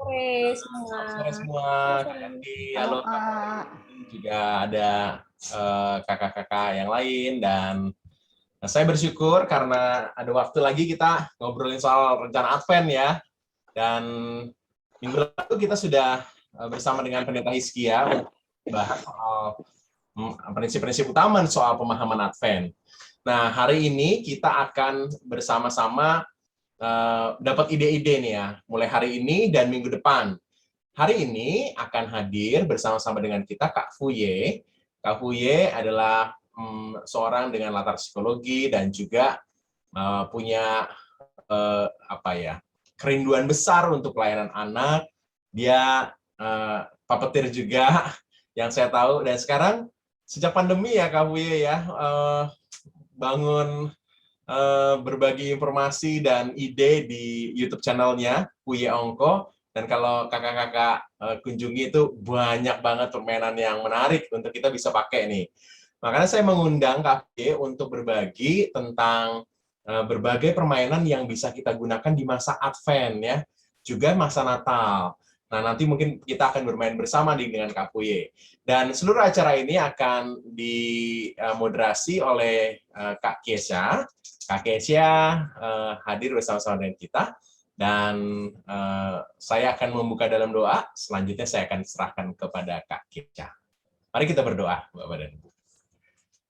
Sore Selamat semua. sore semua, Kak Sore. Yanti, Halo halo Kak Kak. Putri, juga ada kakak-kakak yang lain, dan saya bersyukur karena ada waktu lagi kita ngobrolin soal rencana Advent ya, dan minggu lalu kita sudah bersama dengan Pendeta Hizkia untuk bahas soal prinsip-prinsip utama soal pemahaman Advent. Nah, hari ini kita akan bersama-sama dapat ide-ide nih ya, mulai hari ini dan minggu depan. Hari ini akan hadir bersama-sama dengan kita Kak Fuye. Kak Fuye adalah seorang dengan latar psikologi dan juga punya apa ya, kerinduan besar untuk pelayanan anak. Dia papetir juga yang saya tahu, dan sekarang sejak pandemi ya Kak Fuye ya, bangun berbagi informasi dan ide di YouTube channelnya Fuye Ongko. Dan kalau kakak-kakak kunjungi itu banyak banget permainan yang menarik untuk kita bisa pakai nih. Makanya saya mengundang Kak Fuye untuk berbagi tentang berbagai permainan yang bisa kita gunakan di masa Advent ya, juga masa Natal. Nah, nanti mungkin kita akan bermain bersama dengan Kak Fuye. Dan seluruh acara ini akan dimoderasi oleh Kak Kesha. Kak Kesha hadir bersama-sama dengan kita, dan saya akan membuka dalam doa. Selanjutnya saya akan serahkan kepada Kak Kesha. Mari kita berdoa, Bapak dan Ibu.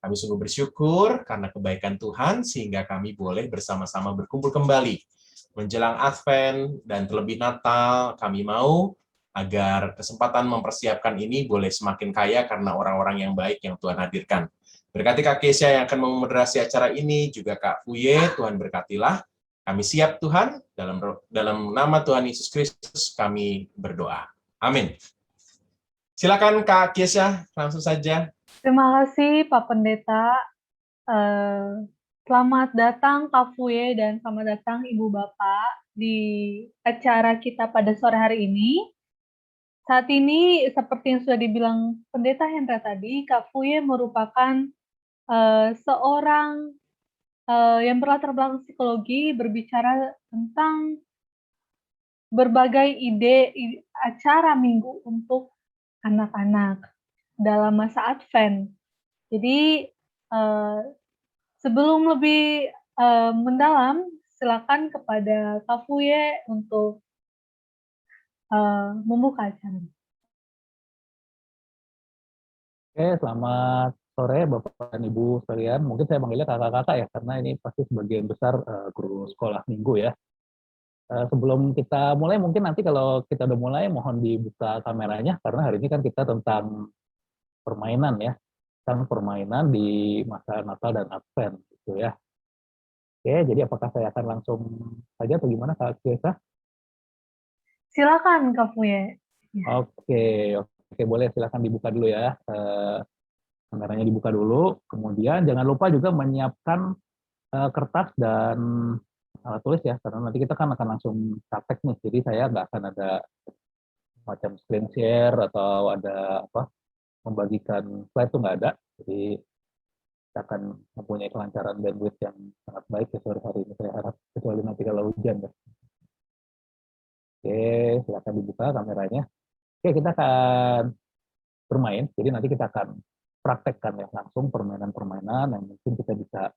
Kami sungguh bersyukur karena kebaikan Tuhan sehingga kami boleh bersama-sama berkumpul kembali menjelang Advent dan terlebih Natal. Kami mau agar kesempatan mempersiapkan ini boleh semakin kaya karena orang-orang yang baik yang Tuhan hadirkan. Berkati Kak Kesha yang akan memoderasi acara ini, juga Kak Fuye, Tuhan berkatilah. Kami siap Tuhan, dalam nama Tuhan Yesus Kristus kami berdoa. Amin. Silakan Kak Kesha, langsung saja. Terima kasih Pak Pendeta. Selamat datang Kak Fuye dan selamat datang Ibu Bapak di acara kita pada sore hari ini. Saat ini seperti yang sudah dibilang Pendeta Hendra tadi, Kak Fuye merupakan seorang yang berlatar belakang psikologi, berbicara tentang berbagai ide acara minggu untuk anak-anak dalam masa Advent. Jadi sebelum lebih mendalam, silakan kepada Kak Fuye untuk membuka acara. Oke, selamat sore Bapak dan Ibu sekalian. Mungkin saya panggilnya kakak-kakak ya, karena ini pasti sebagian besar guru sekolah minggu ya. Sebelum kita mulai, mungkin nanti kalau kita udah mulai, mohon dibuka kameranya, karena hari ini kan kita tentang permainan ya. Tentang permainan di masa Natal dan Advent gitu ya. Oke, jadi apakah saya akan langsung saja atau gimana Kak Kiesa? Silakan Kak Fuye. Oke, boleh silakan dibuka dulu ya. Kameranya dibuka dulu. Kemudian jangan lupa juga menyiapkan kertas dan alat tulis ya, karena nanti kita kan akan langsung praktek nih. Jadi saya nggak akan ada macam screen share atau ada apa membagikan slide, itu nggak ada. Jadi kita akan mempunyai kelancaran bandwidth yang sangat baik ya sore hari ini, saya harap, kecuali nanti kalau hujan ya. Oke, silakan dibuka kameranya. Oke, kita akan bermain. Jadi nanti kita akan praktekkan ya langsung permainan-permainan yang mungkin kita bisa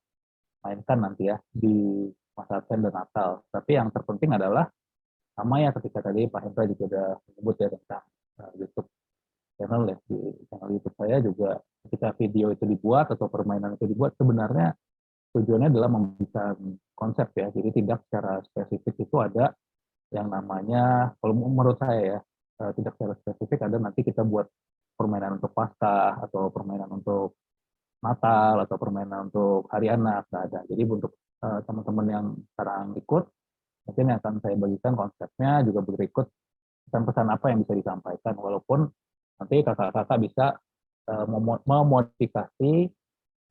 mainkan nanti ya di masa Advent dan Natal. Tapi yang terpenting adalah sama ya, ketika tadi Pak Hendra juga sudah menyebut ya tentang YouTube channel ya, di channel YouTube saya juga ketika video itu dibuat atau permainan itu dibuat, sebenarnya tujuannya adalah memberikan konsep ya. Jadi tidak secara spesifik itu ada yang namanya, kalau menurut saya ya, tidak secara spesifik ada nanti kita buat permainan untuk Paskah atau permainan untuk Natal atau permainan untuk Hari Anak, nggak ada. Jadi untuk teman-teman yang sekarang ikut, mungkin yang akan saya bagikan konsepnya juga berikut pesan-pesan apa yang bisa disampaikan, walaupun nanti kakak-kakak bisa memodifikasi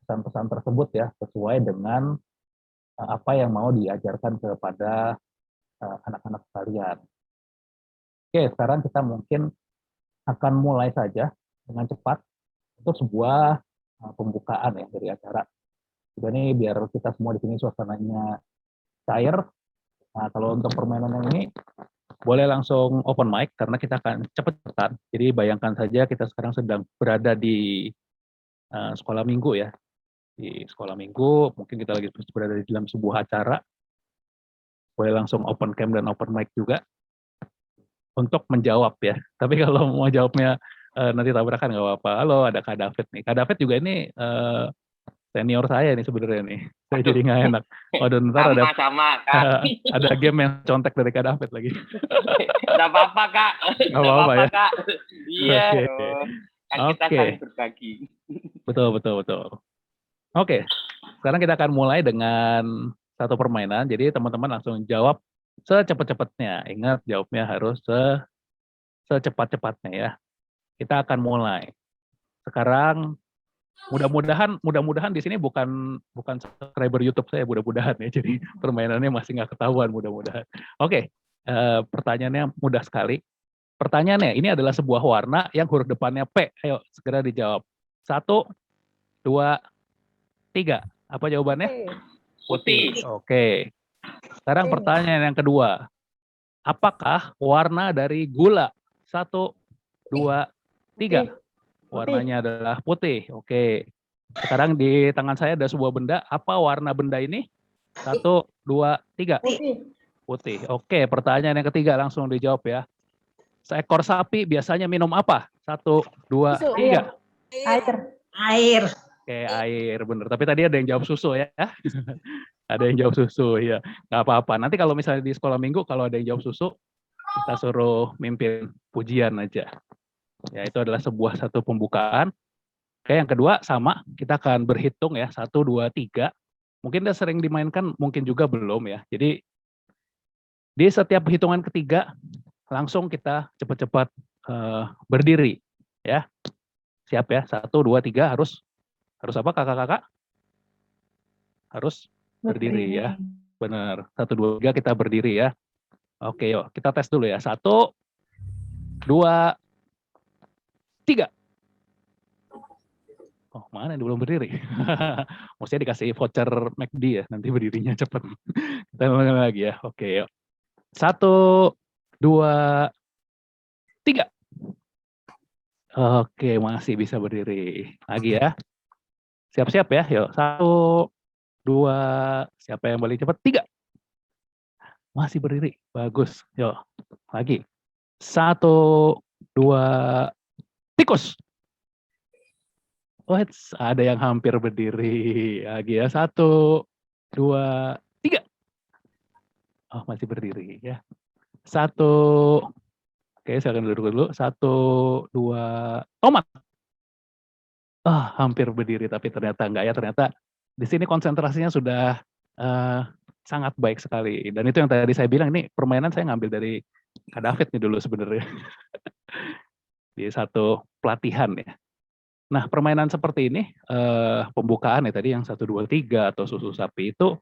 pesan-pesan tersebut ya sesuai dengan apa yang mau diajarkan kepada anak-anak sekalian. Oke, sekarang kita mungkin akan mulai saja dengan cepat untuk sebuah pembukaan ya dari acara. Juga nih biar kita semua di sini suasananya cair. Nah, kalau untuk permainan yang ini boleh langsung open mic karena kita akan cepat-cepatan. Jadi bayangkan saja kita sekarang sedang berada di sekolah minggu ya. Di sekolah minggu, mungkin kita lagi berada di dalam sebuah acara. Boleh langsung open cam dan open mic juga untuk menjawab ya. Tapi kalau mau jawabnya nanti tabrakan nggak apa-apa. Halo, ada Kak David nih. Kak David juga ini senior saya nih sebenarnya nih. Saya jadi nggak enak. Waduh, ntar ada Sama-sama, Kak. ada game yang contek dari Kak David lagi. Nggak apa-apa, Kak. Nggak apa-apa ya. Kak. Iya. Oke. Kan kita Oke. saling berbagi. Betul. Oke, sekarang kita akan mulai dengan satu permainan. Jadi teman-teman langsung jawab secepat-cepatnya. Ingat, jawabnya harus secepat-cepatnya ya. Kita akan mulai. Sekarang mudah-mudahan di sini bukan subscriber YouTube saya, mudah-mudahan ya. Jadi permainannya masih nggak ketahuan, mudah-mudahan. Oke, pertanyaannya mudah sekali. Pertanyaannya, ini adalah sebuah warna yang huruf depannya P. Ayo, segera dijawab. 1, 2, 3. Apa jawabannya? Putih. Oke. Sekarang pertanyaan yang kedua. Apakah warna dari gula? 1, 2, 3. Warnanya adalah putih. Oke. Sekarang di tangan saya ada sebuah benda. Apa warna benda ini? 1, 2, 3. Putih. Oke, pertanyaan yang ketiga langsung dijawab ya. Seekor sapi biasanya minum apa? 1, 2, 3. Air. Oke, air, bener. Tapi tadi ada yang jawab susu ya. Ada yang jawab susu, ya. Nggak apa-apa. Nanti kalau misalnya di sekolah minggu, kalau ada yang jawab susu, kita suruh mimpin pujian aja. Ya, itu adalah satu pembukaan. Oke, yang kedua sama, kita akan berhitung ya, 1, 2, 3. Mungkin udah sering dimainkan, mungkin juga belum ya. Jadi, di setiap hitungan ketiga, langsung kita cepat-cepat berdiri. Ya, siap ya, 1, 2, 3, harus apa kakak-kakak? Harus berdiri ya. Benar. 1, 2, 3 kita berdiri ya. Oke, yuk kita tes dulu ya. 1, 2, 3. Oh, mana yang belum berdiri? Mestinya dikasih voucher McD ya, nanti berdirinya cepat. Kita ulang lagi ya. Oke, yuk. 1, 2, 3. Oke, masih bisa berdiri. Lagi ya. Siap-siap ya. Yuk, 1, 2, siapa yang paling cepat? 3. Masih berdiri. Bagus. Yuk, lagi. 1, 2, tikus. Wah, ada yang hampir berdiri. Lagi ya. 1, 2, 3. Oh, masih berdiri ya. 1. Oke, silakan duduk dulu. 1, 2, tomat. Hampir berdiri, tapi ternyata enggak ya. Ternyata di sini konsentrasinya sudah sangat baik sekali. Dan itu yang tadi saya bilang, ini permainan saya ngambil dari Kak David nih dulu sebenarnya. Di satu pelatihan ya. Nah, permainan seperti ini, pembukaan ya tadi yang 1, 2, 3 atau susu sapi itu,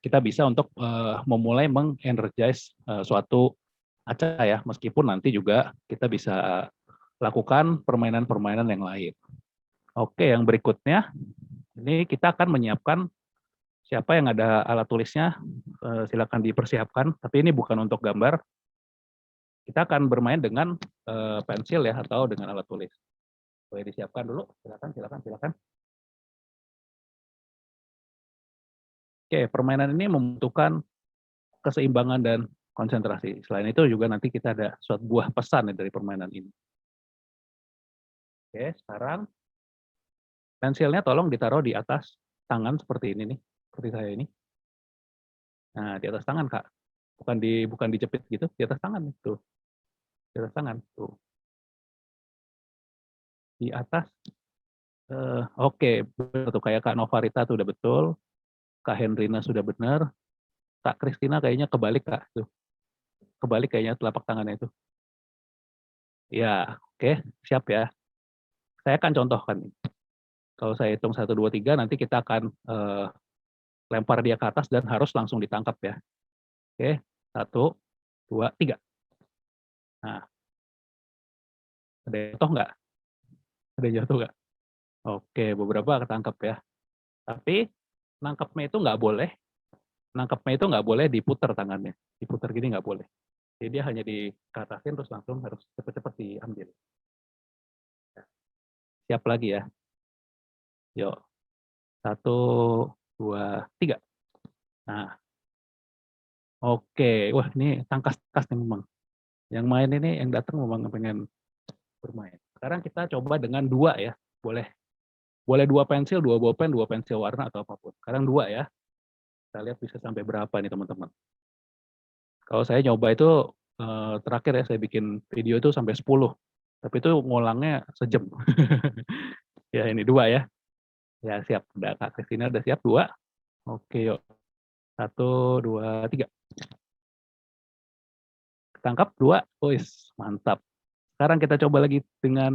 kita bisa untuk memulai mengenergize suatu acara ya, meskipun nanti juga kita bisa lakukan permainan-permainan yang lain. Oke, yang berikutnya, ini kita akan menyiapkan siapa yang ada alat tulisnya, silakan dipersiapkan, tapi ini bukan untuk gambar. Kita akan bermain dengan pensil ya, atau dengan alat tulis. Boleh disiapkan dulu, silakan. Oke, permainan ini membutuhkan keseimbangan dan konsentrasi. Selain itu juga nanti kita ada suatu buah pesan dari permainan ini. Oke, sekarang pensilnya tolong ditaruh di atas tangan seperti ini nih, seperti saya ini. Nah, di atas tangan, Kak. Bukan dijepit gitu, di atas tangan nih, tuh. Di atas tangan, tuh. Di atas. Oke, betul tuh, kayak Kak Novarita tuh udah betul. Kak Hendrina sudah benar. Kak Kristina kayaknya kebalik, Kak. Tuh. Kebalik kayaknya telapak tangannya itu. Ya, oke, siap ya. Saya akan contohkan. Kalau saya hitung 1, 2, 3, nanti kita akan lempar dia ke atas dan harus langsung ditangkap ya. Oke, 1, 2, 3. Nah, ada yang jatuh nggak? Ada yang jatuh nggak? Oke, beberapa ketangkap ya. Tapi nangkapnya itu nggak boleh diputar tangannya. Diputar gini nggak boleh. Jadi dia hanya dikertasin terus langsung harus cepat-cepat diambil. Siap lagi ya. Yuk. 1, 2, 3. Nah, oke. Wah, ini tangkas-tangkas nih memang. Yang main ini, yang datang memang pengen bermain. Sekarang kita coba dengan 2 ya. Boleh 2 pensil, 2 bolpen, 2 pensil warna atau apapun. Sekarang 2 ya. Kita lihat bisa sampai berapa nih teman-teman. Kalau saya nyoba itu terakhir ya saya bikin video itu sampai 10. Tapi itu ngulangnya sejam. Ya ini 2 ya. Ya siap. Udah Kak Kristina udah siap 2. Oke yuk. 1, 2, 3. Ketangkap 2. Wis, mantap. Sekarang kita coba lagi dengan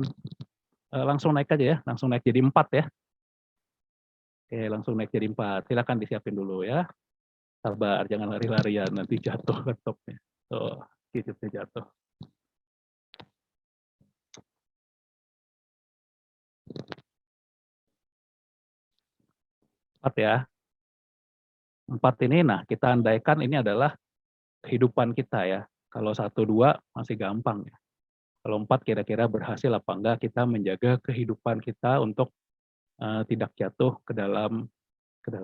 langsung naik aja ya. Langsung naik jadi 4 ya. Oke, langsung naik jadi 4. Silakan disiapin dulu ya. Sabar, jangan lari-larian, nanti jatuh laptopnya. Tuh, gadgetnya jatuh. Empat ya. 4 ini, nah kita andaikan ini adalah kehidupan kita ya. Kalau 1, 2 masih gampang ya. Kalau 4 kira-kira berhasil apa enggak kita menjaga kehidupan kita untuk tidak jatuh ke dalam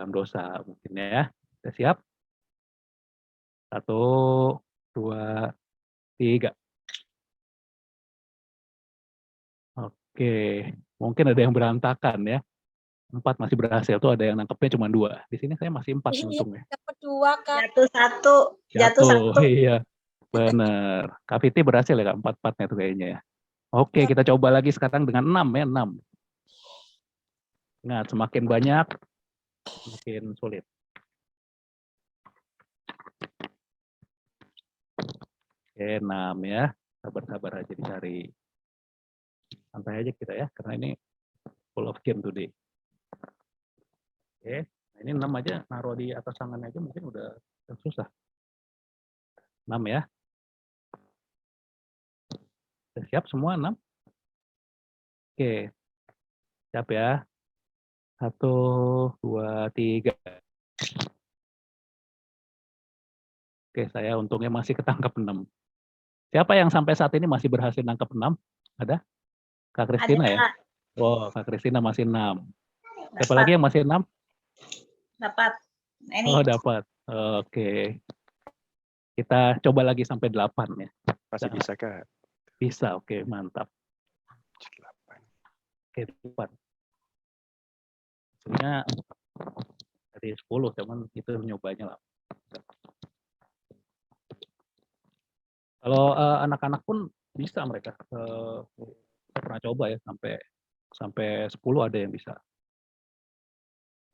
dosa mungkin ya. Sudah siap? 1, 2, 3. Oke, mungkin ada yang berantakan ya. 4 masih berhasil tuh, ada yang nangkepnya cuma 2. Di sini saya masih 4 untungnya. Dapat 2, Kak. Jatuh 1. Iya, benar. Kak Fiti berhasil ya Kak, 4-4-nya tuh kayaknya ya. Oke, kita coba lagi sekarang dengan 6 ya, 6. Ingat, semakin banyak, semakin sulit. Oke, 6 ya. Sabar-sabar aja dicari. Santai aja kita ya, karena ini full of game today. Oke, nah ini 6 aja, naruh di atas tangan aja mungkin udah susah. 6 ya. Sudah siap semua 6? Oke, siap ya. 1, 2, 3. Oke, saya untungnya masih ketangkep 6. Siapa yang sampai saat ini masih berhasil nangkep 6? Ada? Kak Kristina ya? Oh, Kak Kristina masih 6. Siapa lagi yang masih 6? Dapat. Ini. Oh, dapat. Oke. Kita coba lagi sampai 8 ya. Masih bisa, Kak. Bisa, oke, mantap. 8. Oke, 8. Hasilnya dari 10, cuman itu nyobanya lah. Kalau anak-anak pun bisa mereka. Saya pernah coba ya, sampai 10 ada yang bisa.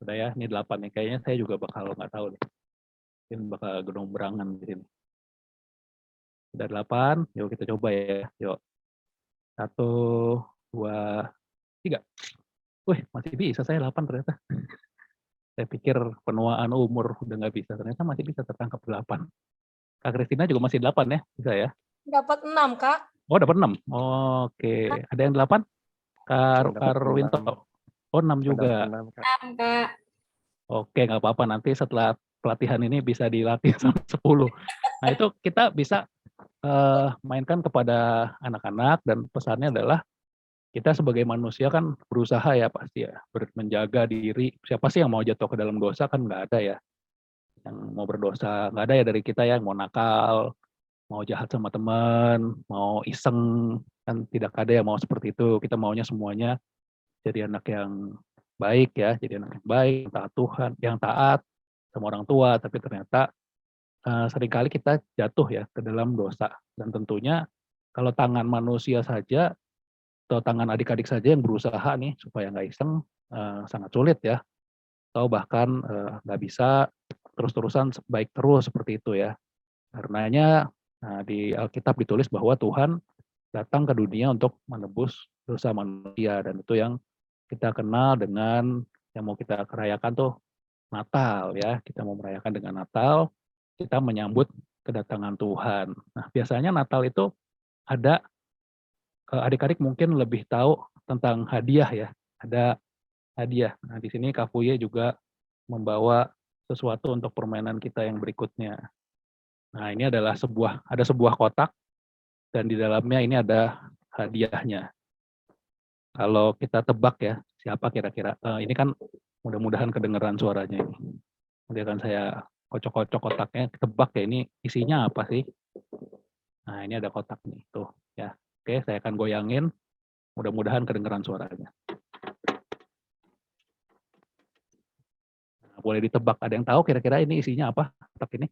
Udah ya, ini 8 nih. Kayaknya saya juga bakal nggak tahu nih. Mungkin bakal gedung berangan di sini. Udah 8, yuk kita coba ya. Yuk. 1, 2, 3. Wih, masih bisa saya 8 ternyata. Saya pikir penuaan umur udah nggak bisa. Ternyata masih bisa tertangkap 8. Kak Kristina juga masih 8 ya? Bisa ya? Dapat 6, Kak. Oh, dapat 6. Oke. Ada yang 8? Kak Arwinto. Oh, 6 juga. 6, Kak. Oke, nggak apa-apa. Nanti setelah pelatihan ini bisa dilatih sampai 10. Nah, itu kita bisa mainkan kepada anak-anak, dan pesannya adalah kita sebagai manusia kan berusaha ya pasti ya, menjaga diri. Siapa sih yang mau jatuh ke dalam dosa? Kan nggak ada ya. Yang mau berdosa, nggak ada ya dari kita ya, yang mau nakal, mau jahat sama teman, mau iseng, kan tidak ada yang mau seperti itu. Kita maunya semuanya jadi anak yang baik ya, jadi anak yang baik, taat Tuhan, yang taat sama orang tua, tapi ternyata seringkali kita jatuh ya ke dalam dosa. Dan tentunya kalau tangan manusia saja atau tangan adik-adik saja yang berusaha nih supaya nggak iseng, sangat sulit ya. Atau bahkan nggak bisa terus-terusan baik terus seperti itu ya. Karenanya di Alkitab ditulis bahwa Tuhan datang ke dunia untuk menebus dosa manusia, dan itu yang kita kenal dengan yang mau kita rayakan tuh Natal ya. Kita mau merayakan dengan Natal, kita menyambut kedatangan Tuhan. Nah, biasanya Natal itu ada adik-adik mungkin lebih tahu tentang hadiah ya. Ada hadiah. Nah, di sini Kak Fuye juga membawa sesuatu untuk permainan kita yang berikutnya. Nah, ini adalah sebuah kotak dan di dalamnya ini ada hadiahnya. Kalau kita tebak ya, siapa kira-kira? Ini kan mudah-mudahan kedengeran suaranya ini. Nanti akan saya kocok-kocok kotaknya, tebak ya ini isinya apa sih? Nah, ini ada kotak nih, tuh ya. Oke, saya akan goyangin. Mudah-mudahan kedengeran suaranya. Nah, boleh ditebak, ada yang tahu kira-kira ini isinya apa? Kotak ini?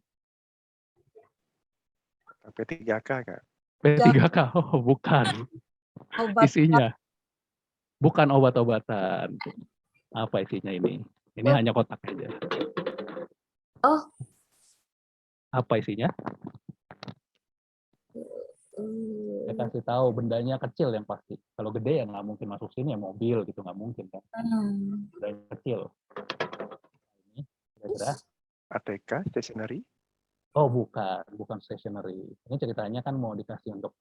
P3K, Kak. P3K, oh bukan. Obat. Isinya. Bukan obat-obatan. Apa isinya ini? Ini hanya kotak aja. Oh. Apa isinya? Saya kasih tahu bendanya kecil yang pasti. Kalau gede ya nggak mungkin masuk sini ya mobil gitu nggak mungkin kan. Bendanya kecil. Ini kira-kira. ATK, stationery. Oh bukan stationery. Ini ceritanya kan mau dikasih untuk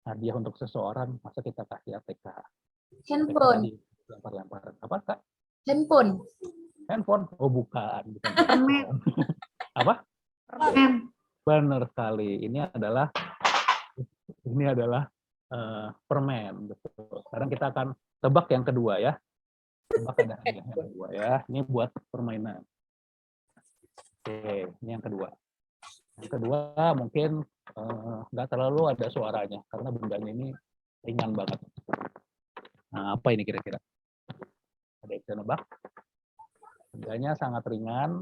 hadiah untuk seseorang, masa kita kasih ATK? Handphone. Lempar-lemparan. Apa Kak? Handphone. Handphone? Oh bukan. Permen. Apa? Permen. Benar sekali. Ini adalah permen. Betul. Sekarang kita akan tebak yang kedua ya. Tebak ada hadiah yang kedua ya. Ini buat permainan. Oke, ini yang kedua. Yang kedua mungkin nggak terlalu ada suaranya karena bendanya ini ringan banget. Nah, apa ini kira-kira? Ada yang bisa nebak? Bendanya sangat ringan,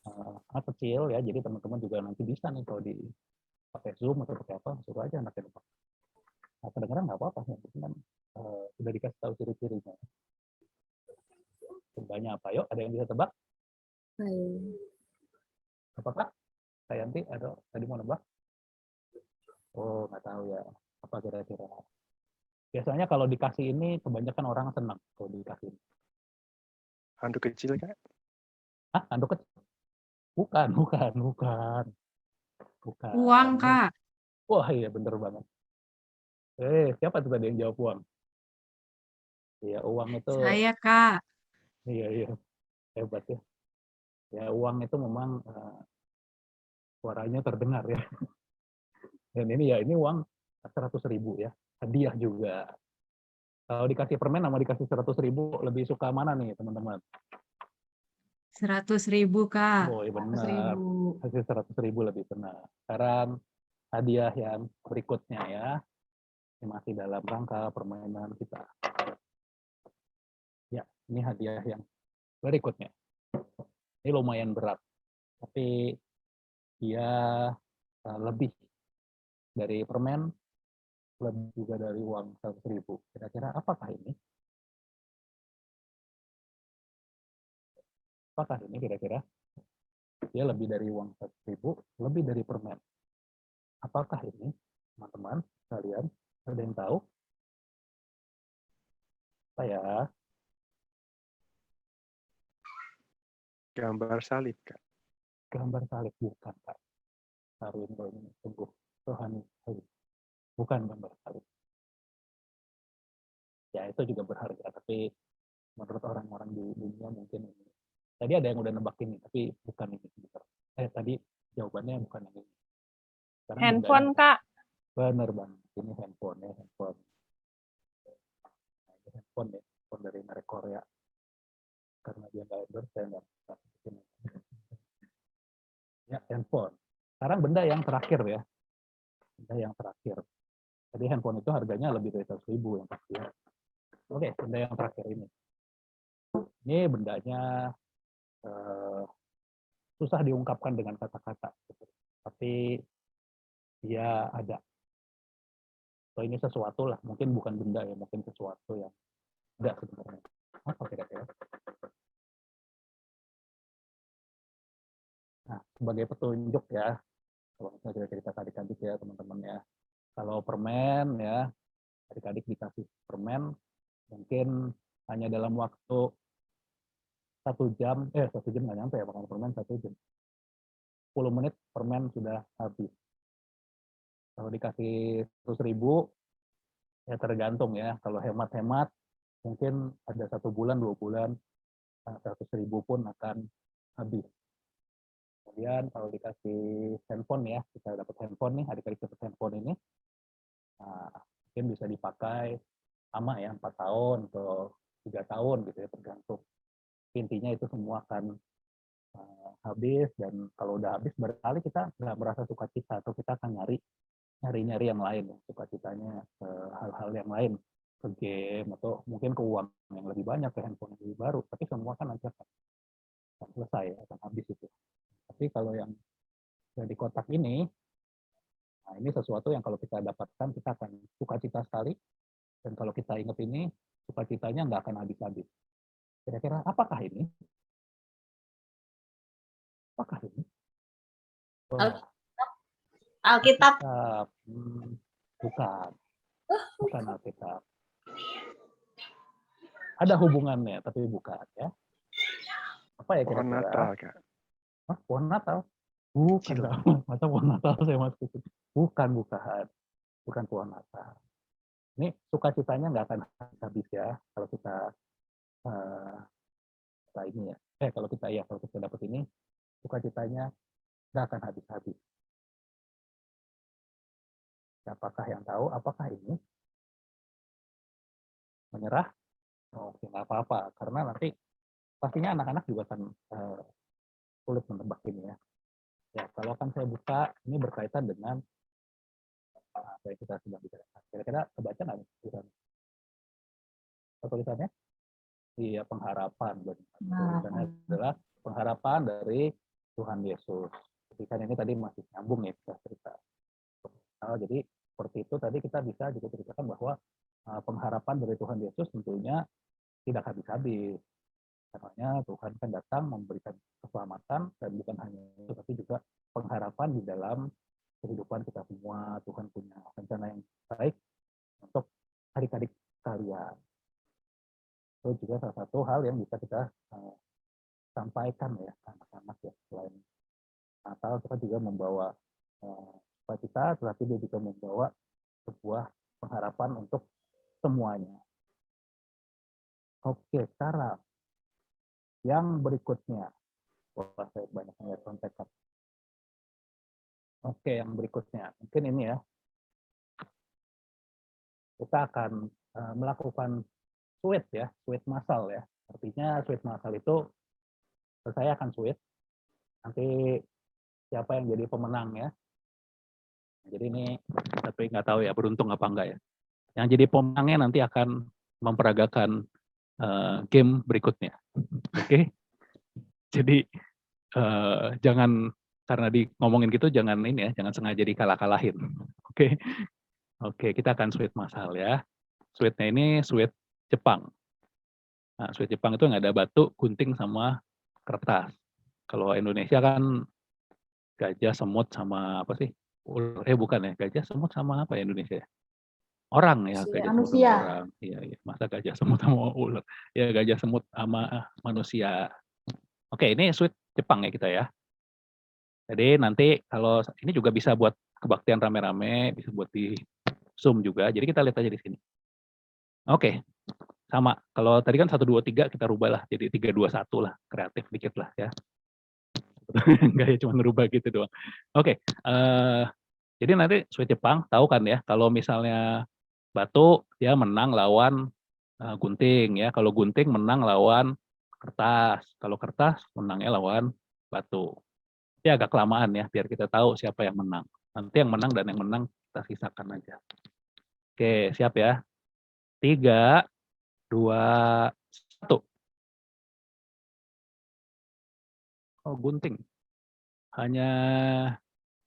sangat kecil ya. Jadi teman-teman juga nanti bisa nih kalau pakai Zoom atau pakai apa, suruh aja anaknya nebak. Nah, kedengeran nggak apa-apa ya, kan sudah dikasih tahu ciri-cirinya. Bendanya apa? Yuk, ada yang bisa tebak? Apakah? Yanti, ada tadi mau nebak? Oh, nggak tahu ya. Apa kira-kira? Biasanya kalau dikasih ini, kebanyakan orang senang kalau dikasih. Handuk kecil, Kak. Hah? Handuk kecil? Bukan. Uang, Kak. Wah, iya bener banget. Siapa tuh tadi yang jawab uang? Iya, uang itu. Saya, Kak. Iya. Hebat ya. Ya, uang itu memang suaranya terdengar ya. Dan ini uang 100.000 ya. Hadiah juga. Kalau dikasih permen sama dikasih 100.000, lebih suka mana nih teman-teman? 100.000, Kak. Oh iya benar. 100.000. Kasih 100.000 lebih benar. Sekarang hadiah yang berikutnya ya. Ini masih dalam rangka permainan kita. Ya, ini hadiah yang berikutnya. Ini lumayan berat. Tapi dia lebih dari permen, lebih juga dari uang 100.000. Kira-kira apakah ini? Apakah ini kira-kira? Dia lebih dari uang 100.000, lebih dari permen. Apakah ini, teman-teman, kalian ada yang tahu? Apa ya? Gambar salib, Kak. Gambar salib bukan, Kak. Harun ini sungguh rohani. Bukan gambar salib. Ya itu juga berharga, tapi menurut orang-orang di dunia mungkin ini. Tadi ada yang udah nebak ini, tapi bukan ini. Tadi jawabannya bukan yang ini. Sekarang Handphone, Kak. Bener banget. Ini handphone ya, handphone. Nah, ini handphone ya, handphone dari merek Korea. Karena dia nggak endorse, saya nggak ini. Ya, handphone. Sekarang benda yang terakhir ya. Benda yang terakhir. Jadi handphone itu harganya lebih dari 100.000 yang pasti. Oke, benda yang terakhir ini. Ini bendanya susah diungkapkan dengan kata-kata. Tapi dia ada. So, ini sesuatu lah. Mungkin bukan benda ya, mungkin sesuatu yang ada sebenarnya. Apa kira-kira? Nah, sebagai petunjuk ya, kalau misalnya cerita adik-adik ya teman-teman ya. Kalau permen ya, adik-adik dikasih permen, mungkin hanya dalam waktu 1 jam nggak nyampe ya makan permen 1 jam. 10 menit permen sudah habis. Kalau dikasih 100.000, ya tergantung ya. Kalau hemat-hemat, mungkin ada 1 bulan, 2 bulan, 100.000 pun akan habis. Kemudian kalau dikasih handphone ya, kita dapat handphone nih, adik-adik dapat handphone ini, nah, mungkin bisa dipakai lama ya, 4 tahun atau 3 tahun gitu ya, tergantung. Intinya itu semua akan habis, dan kalau udah habis barangkali kita nggak merasa sukacita, atau kita akan nyari yang lain ya, sukacitanya ke hal-hal yang lain, ke game atau mungkin ke uang yang lebih banyak, ke handphone yang lebih baru, tapi semua kan nanti akan selesai, akan habis itu. Tapi kalau yang di kotak ini, nah ini sesuatu yang kalau kita dapatkan kita akan sukacita sekali, dan kalau kita ingat ini sukacitanya nggak akan habis-habis. Kira-kira apakah ini? Apakah ini? Oh, Alkitab. Bukan. Bukan Alkitab. Ada hubungannya, tapi bukan ya. Apa ya Pohon kira-kira? Natal, Kak. Hah, pohon Natal? Bukan, Kecil. masa pohon Natal saya masukin? Bukan. Bukan pohon Natal. Ini sukacitanya nggak akan habis ya, kalau kita ini ya. Kalau kita dapat ini, sukacitanya nggak akan habis-habis. Siapakah yang tahu apakah ini? Menyerah? Oke, nggak apa-apa, karena nanti pastinya anak-anak juga akan sulit menebak ini ya. Ya, kalau akan saya buka, ini berkaitan dengan apa yang kita sedang bicarakan. Kira-kira kebaca nggak nih tulisannya? Iya, pengharapan. Tulisannya adalah pengharapan dari Tuhan Yesus. Jadi kan ini tadi masih nyambung ya kita cerita. Jadi seperti itu tadi kita bisa juga ceritakan bahwa pengharapan dari Tuhan Yesus tentunya tidak habis-habis. Karena Tuhan kan datang memberikan keselamatan, dan bukan hanya itu, tapi juga pengharapan di dalam kehidupan kita semua. Tuhan punya rencana yang baik untuk adik-adik kalian. Itu juga salah satu hal yang bisa kita sampaikan ya anak-anak ya. Selain Natal, kita juga membawa kita, tetapi dia juga membawa sebuah pengharapan untuk semuanya. Oke, sekarang yang berikutnya. Wah, saya banyak melihat kontekan. Oke, yang berikutnya. Mungkin ini ya. Kita akan melakukan sweet ya, sweet masal ya. Artinya sweet masal itu saya akan sweet. Nanti siapa yang jadi pemenang ya. Jadi ini tapi nggak tahu ya beruntung apa enggak ya. Yang jadi pemenangnya nanti akan memperagakan game berikutnya. Oke. Jadi jangan karena ngomongin gitu jangan ini ya, jangan sengaja dikalah-kalahin. Oke. Oke, kita akan sweet masal ya. Sweetnya ini sweet Jepang. Nah, sweet Jepang itu nggak ada batu, gunting sama kertas. Kalau Indonesia kan gajah, semut sama apa sih? Ular. Bukan ya, gajah, semut sama apa ya Indonesia? Orang ya, gajah semut sama orang. Iya, masa gajah semut sama ular. Ya, gajah semut sama manusia. Oke, ini sweet Jepang ya kita ya. Jadi nanti kalau ini juga bisa buat kebaktian rame-rame, bisa buat di Zoom juga. Jadi kita lihat aja di sini. Oke, sama. Kalau tadi kan 1, 2, 3 kita rubah lah. Jadi 3, 2, 1 lah. Kreatif dikit lah ya. Enggak ya, cuma ngerubah gitu doang. Oke, jadi nanti sweet Jepang, tahu kan ya, kalau misalnya batu, dia menang lawan gunting ya. Kalau gunting menang lawan kertas. Kalau kertas menangnya lawan batu. Ini agak kelamaan ya, biar kita tahu siapa yang menang. Nanti yang menang dan yang menang kita sisakan aja. Oke, siap ya. 3, 2, 1. Oh, gunting. Hanya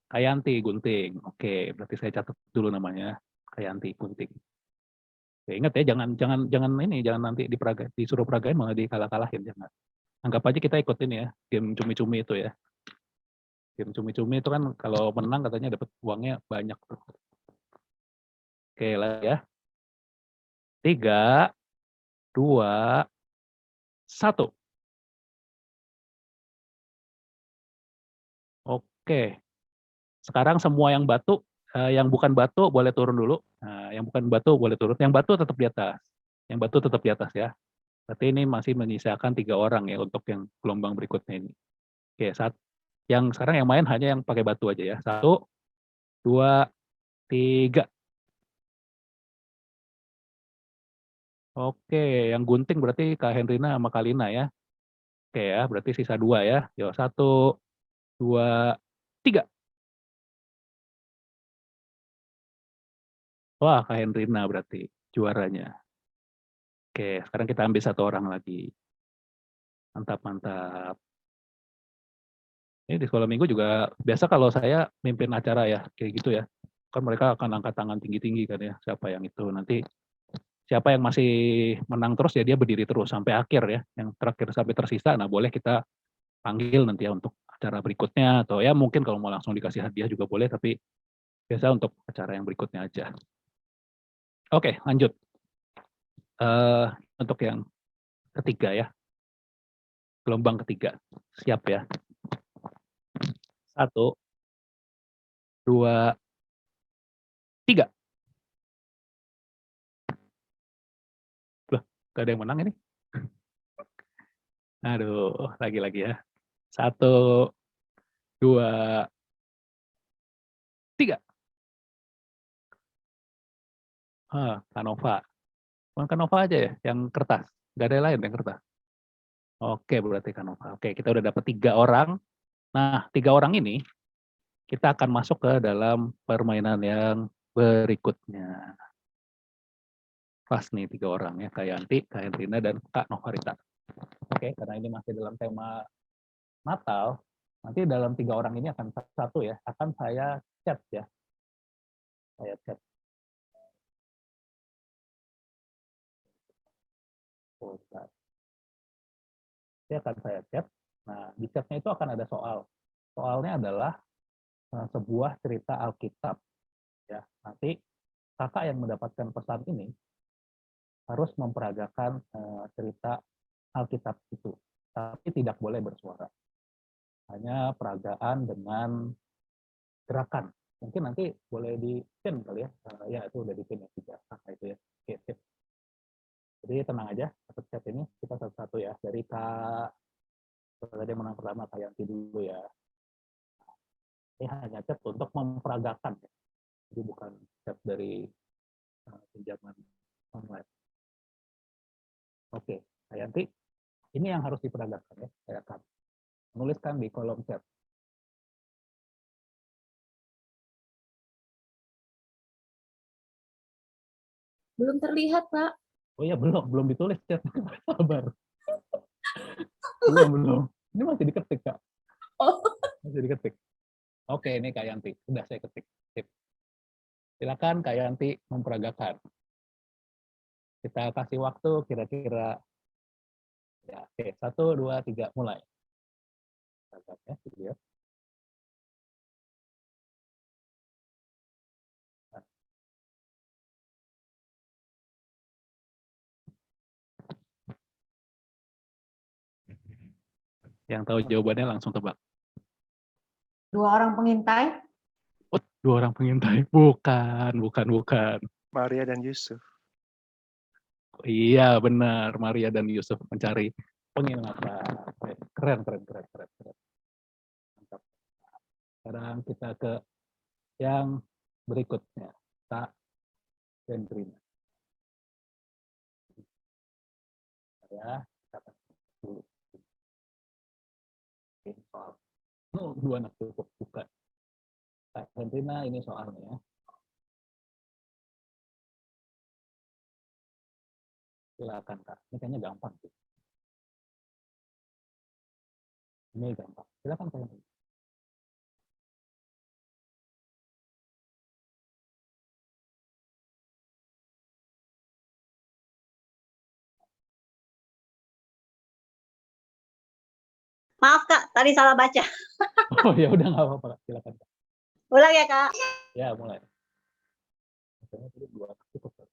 Kayanti gunting. Oke, berarti saya catat dulu namanya. Kayanti gunting. Oke, ingat ya, jangan nanti disuruh peragain malah dikalah-kalahin, jangan. Anggap aja kita ikut ini ya, game cumi-cumi itu ya. Game cumi-cumi itu kan kalau menang katanya dapat uangnya banyak tuh. Oke, lah ya. 3, 2, 1. Oke. Sekarang semua yang batu, yang bukan batu boleh turun dulu. Nah, yang bukan batu boleh turun. Yang batu tetap di atas. Yang batu tetap di atas ya. Berarti ini masih menyisakan 3 orang ya untuk yang gelombang berikutnya ini. Oke, 1, Yang sekarang yang main hanya yang pakai batu aja ya. 1, 2, 3. Oke, yang gunting berarti Kak Hendrina sama Kalina ya. Oke ya, berarti sisa 2 ya. Yuk, 1, 2, 3. Wah, Kak Hendrina berarti juaranya. Oke, sekarang kita ambil 1 orang lagi. Mantap, mantap. Ini di sekolah minggu juga biasa kalau saya mimpin acara ya, kayak gitu ya. Kan mereka akan angkat tangan tinggi-tinggi kan ya, siapa yang itu. Nanti siapa yang masih menang terus ya dia berdiri terus sampai akhir ya. Yang terakhir sampai tersisa, nah boleh kita panggil nanti ya untuk acara berikutnya. Atau ya mungkin kalau mau langsung dikasih hadiah juga boleh, tapi biasa untuk acara yang berikutnya aja. Oke, lanjut. Untuk yang ketiga ya, gelombang ketiga. Siap ya. 1, 2, 3. Loh, gak ada yang menang ini. Aduh, lagi-lagi ya. 1, 2, 3. Kanova. Cuma Kanova aja ya, yang kertas. Gak ada yang lain yang kertas. Oke, berarti Kanova. Oke, kita udah dapat 3 orang. Nah, 3 orang ini kita akan masuk ke dalam permainan yang berikutnya. Pas nih 3 orang ya, Kak Yanti, Kak Hendrina, dan Kak Novarita. Oke, karena ini masih dalam tema Natal, nanti dalam 3 orang ini akan satu ya, akan saya chat ya. Saya chat. Ini akan saya chat. Nah, di chatnya itu akan ada soal. Soalnya adalah sebuah cerita Alkitab. Ya, nanti kakak yang mendapatkan pesan ini harus memperagakan cerita Alkitab itu, tapi tidak boleh bersuara. Hanya peragaan dengan gerakan. Mungkin nanti boleh di-pin kali ya. Ya, itu udah di-pin ya, 3 kakak itu ya. Oke, sip. Jadi tenang aja, dapat chat ini kita satu-satu ya. Dari Kak, tadi yang menang pertama, Kak Yanti dulu ya. Ini hanya chat untuk memperagakan ya. Jadi bukan chat dari pinjaman online. Oke, Kak Yanti, ini yang harus diperagakan ya. Saya akan menuliskan di kolom chat. Belum terlihat, Pak. Oh iya, belum ditulis chat. Sabar. Belum. Ini masih diketik, Kak. Oh. Masih diketik. Oke, ini Kak Yanti. Sudah saya ketik. Sip. Silakan Kak Yanti memperagakan. Kita kasih waktu kira-kira ya, oke, 1, 2, 3, mulai. Ya, video. Yang tahu jawabannya langsung tebak. 2 orang pengintai. Oh, 2 orang pengintai. Bukan. Maria dan Yusuf. Iya, benar. Maria dan Yusuf mencari penginapan. Keren. Mantap. Sekarang kita ke yang berikutnya. Kak Hendrina. Ya, kita dulu. Soal. 2 anak cukup, bukan. Kak Hendrina, ini soalnya. Silakan Kak. Ini kayaknya gampang sih. Ini gampang. Silakan Kak Hendrina. Maaf, Kak. Tadi salah baca. Oh ya udah nggak apa-apa Kak. Silakan Kak. Ulang ya, Kak. Ya mulai. Misalnya tadi 2 anak cukup. Kak.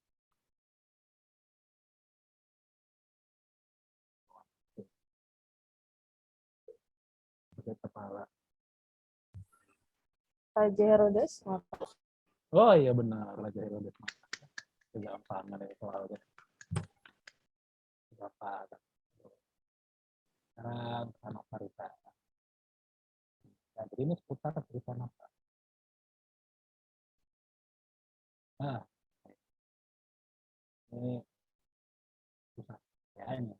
Pakai kepala. Raja Herodes. Oh iya benar, Raja Herodes. Kegampangan ya soalnya. Berapa? Sekarang Kak Novarita. Nah, jadi ini seputar cerita Natal. Nah, ini susah ya ini.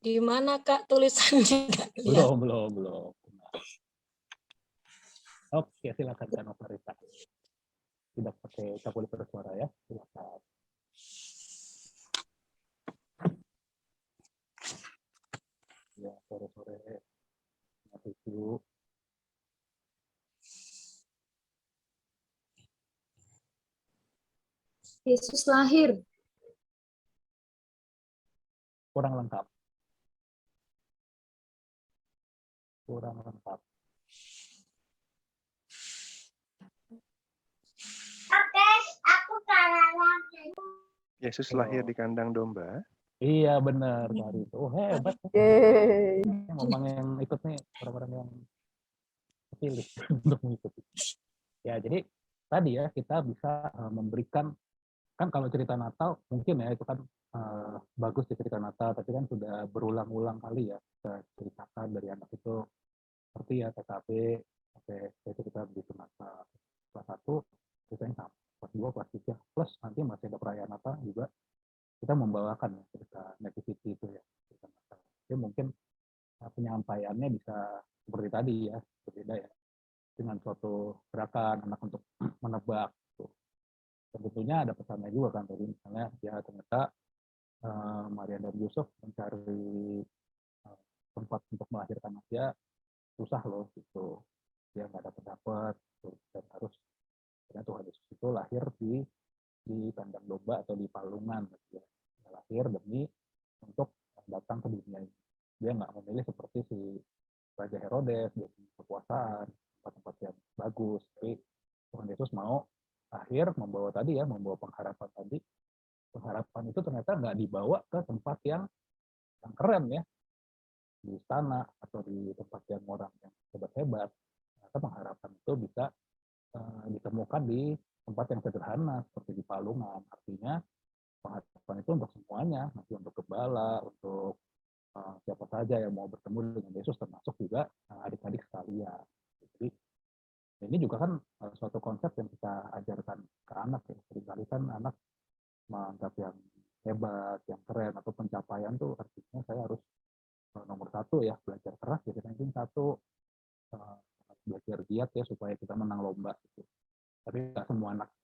Di mana Kak tulisannya? Nggak lihat. Belum. Nah, oke, silakan Kak Novarita. Tidak boleh bersuara ya, silakan. Ya, sore-sore itu Yesus lahir. kurang lengkap. Kurang lengkap. Oke, aku kalah. Yesus lahir di kandang domba. Iya benar Kak itu. Oh hebat. Memang yang ikut nih orang-orang yang terpilih untuk mengikuti. Ya jadi tadi ya kita bisa memberikan, kan kalau cerita Natal mungkin ya itu kan bagus di cerita Natal, tapi kan sudah berulang-ulang kali ya kita ceritakan dari anak itu seperti ya TKP sampai cerita begitu Natal kelas 1 kita yang sama, kelas 2 kelas 3 plus nanti masih ada perayaan Natal juga kita membawakan ya cerita nativity itu ya cerita Natal. Jadi mungkin penyampaiannya bisa seperti tadi ya, berbeda ya dengan suatu gerakan anak untuk menebak. Tentunya ada pesannya juga kan tadi, misalnya ya ternyata Maria dan Yusuf mencari tempat untuk melahirkan dia susah loh gitu, dia nggak dapat dan harus karena Tuhan Yesus itu lahir di kandang domba atau di palungan gitu ya. Dia lahir demi untuk datang ke dunia ini. Dia nggak memilih seperti si Raja Herodes, dia punya kekuasaan, tempat-tempat yang bagus, tapi Tuhan Yesus mau lahir membawa tadi ya, membawa pengharapan tadi. Pengharapan itu ternyata nggak dibawa ke tempat yang keren ya, di istana atau di tempat yang orang yang hebat-hebat. Ternyata pengharapan itu bisa ditemukan di tempat yang sederhana seperti di palungan. Artinya pengharapan itu untuk semuanya, nanti untuk gembala, untuk siapa saja yang mau bertemu dengan Yesus, termasuk juga adik-adik sekalian. Jadi ini juga kan suatu konsep yang kita ajarkan ke anak ya. Seringkali kan anak menganggap yang hebat, yang keren atau pencapaian tuh artinya saya harus nomor 1 ya, belajar keras jadi ranking 1, belajar giat ya supaya kita menang lomba gitu. Tapi nggak semua anak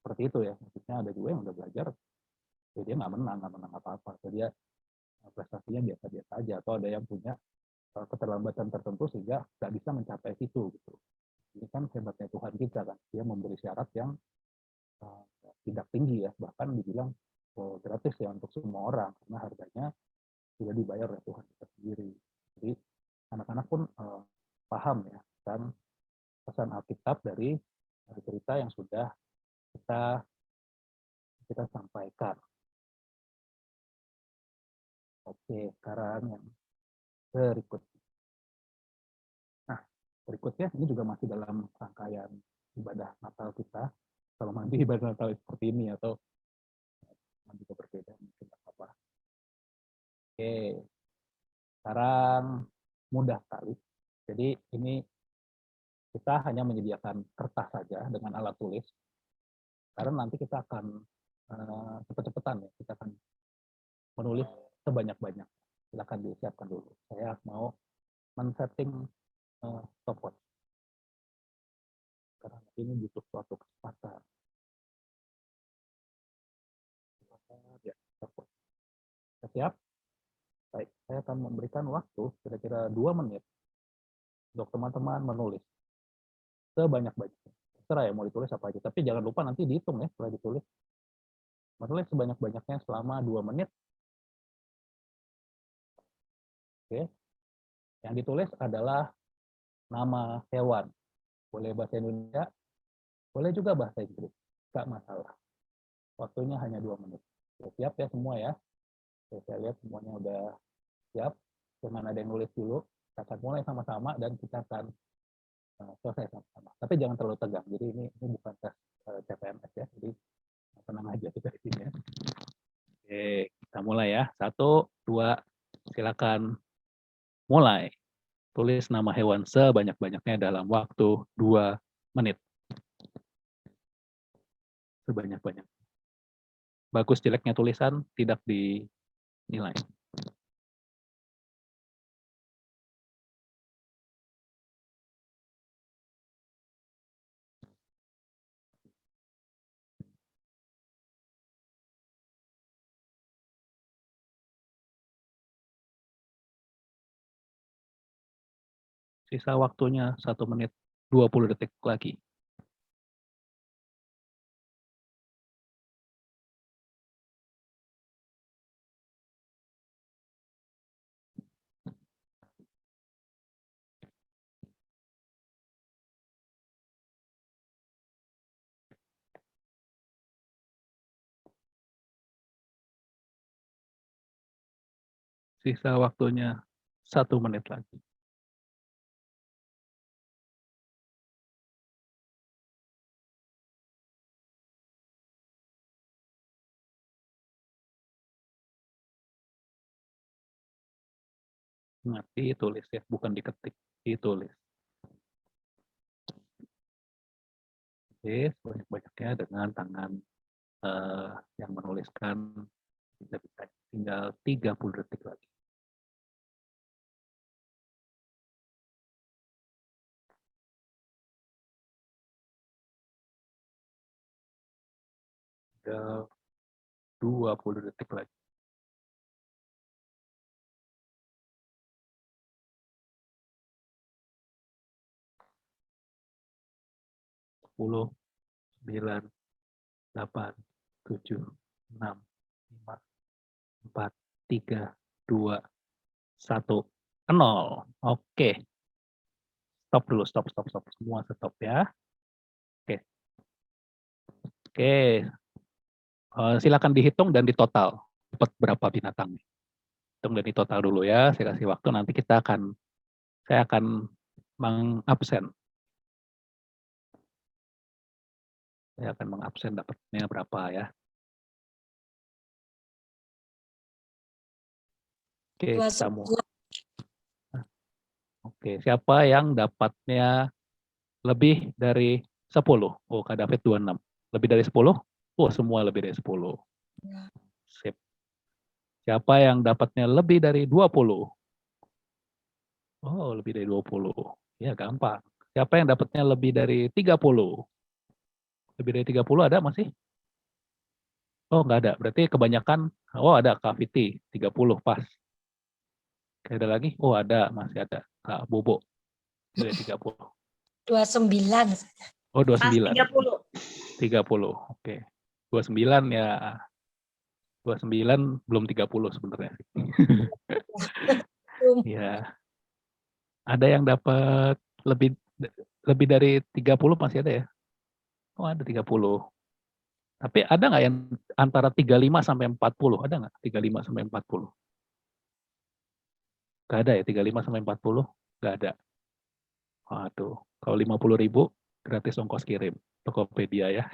seperti itu ya, maksudnya ada juga yang udah belajar jadi dia nggak menang apa-apa, jadi dia prestasinya biasa-biasa aja, atau ada yang punya keterlambatan tertentu sehingga nggak bisa mencapai situ gitu. Ini kan hebatnya Tuhan kita kan, dia memberi syarat yang tidak tinggi ya, bahkan dibilang gratis ya untuk semua orang karena harganya sudah dibayar oleh Tuhan kita sendiri. Jadi anak-anak pun paham ya dan pesan Alkitab dari cerita yang sudah kita sampaikan. Oke, sekarang yang berikutnya. Nah, berikutnya ini juga masih dalam rangkaian ibadah Natal kita. Kalau nanti ibadah Natal seperti ini atau juga berbeda mungkin apa-apa. Oke, sekarang mudah sekali. Jadi ini kita hanya menyediakan kertas saja dengan alat tulis. Karena nanti kita akan cepet-cepetan ya, kita akan menulis sebanyak-banyak. Silakan disiapkan dulu. Saya mau men-setting stopwatch. Karena ini butuh suatu kecepatan. Ya, stopwatch. Siap? Baik, saya akan memberikan waktu kira-kira 2 menit untuk teman-teman menulis sebanyak-banyaknya. Terserah ya mau ditulis apa aja, tapi jangan lupa nanti dihitung ya setelah ditulis. Menulis sebanyak-banyaknya selama 2 menit. Oke. Yang ditulis adalah nama hewan. Boleh bahasa Indonesia, boleh juga bahasa Inggris. Nggak masalah. Waktunya hanya 2 menit. Siap ya semua ya? Oke, saya lihat semuanya udah siap. Jangan ada yang nulis dulu. Kita akan mulai sama-sama dan kita akan selesai sama-sama. Tapi jangan terlalu tegang. Jadi ini bukan tes CPNS ya. Jadi tenang aja kita di sini ya. Oke, kita mulai ya. 1, 2, silakan mulai. Tulis nama hewan sebanyak-banyaknya dalam waktu 2 menit. Sebanyak-banyak. Bagus jeleknya tulisan tidak dinilai. Sisa waktunya 1 menit 20 detik lagi. Sisa waktunya 1 menit lagi. Ingat, ditulis ya, bukan diketik, ditulis. Oke, sebanyak-banyaknya dengan tangan yang menuliskan kita bisa tinggal 30 detik lagi. Tinggal 20 detik lagi. 10, 9, 8, 7, 6, 5, 4, 3, 2, 1, 0. Oke. Stop dulu, stop. Semua stop ya. Oke. Oke. Silakan dihitung dan ditotal. Dapat berapa binatang. Hitung dan ditotal dulu ya. Saya kasih waktu, nanti saya akan mengabsen. Saya akan mengabsen dapatnya berapa ya. Oke, kamu. Oke, siapa yang dapatnya lebih dari 10? Oh, Kak David 26. Lebih dari 10? Oh, semua lebih dari 10. Sip. Siapa yang dapatnya lebih dari 20? Oh, lebih dari 20. Ya, gampang. Siapa yang dapatnya lebih dari 30? Lebih dari 30 ada masih? Oh, nggak ada. Berarti kebanyakan, oh ada Kak Fiti, 30 pas. Ada lagi? Oh ada, masih ada. Kak Bobo, dari 30. 29. Oh 29. 30. 30, oke. 29 ya. 29 belum 30 sebenarnya. Ya. Ada yang dapat lebih dari 30 masih ada ya? Oh ada 30. Tapi ada nggak yang antara 35 sampai 40? Ada nggak 35 sampai 40? Nggak ada ya, 35 sampai 40? Nggak ada. Waduh, kalau 50.000 gratis ongkos kirim. Tokopedia ya.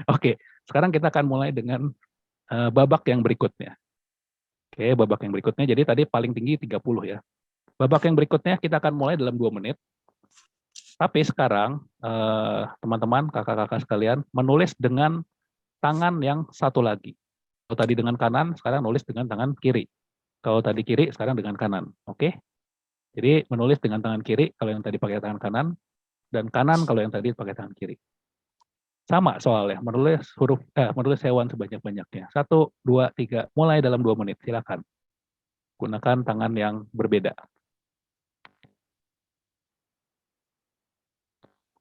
Oke, sekarang kita akan mulai dengan babak yang berikutnya. Oke, babak yang berikutnya. Jadi tadi paling tinggi 30 ya. Babak yang berikutnya kita akan mulai dalam 2 menit. Tapi sekarang teman-teman, kakak-kakak sekalian, menulis dengan tangan yang satu lagi. Kalau tadi dengan kanan, sekarang nulis dengan tangan kiri. Kalau tadi kiri, sekarang dengan kanan. Oke? Jadi menulis dengan tangan kiri kalau yang tadi pakai tangan kanan, dan kanan kalau yang tadi pakai tangan kiri. Sama soalnya, menulis hewan sebanyak-banyaknya. 1, 2, 3, mulai dalam 2 menit. Silakan. Gunakan tangan yang berbeda.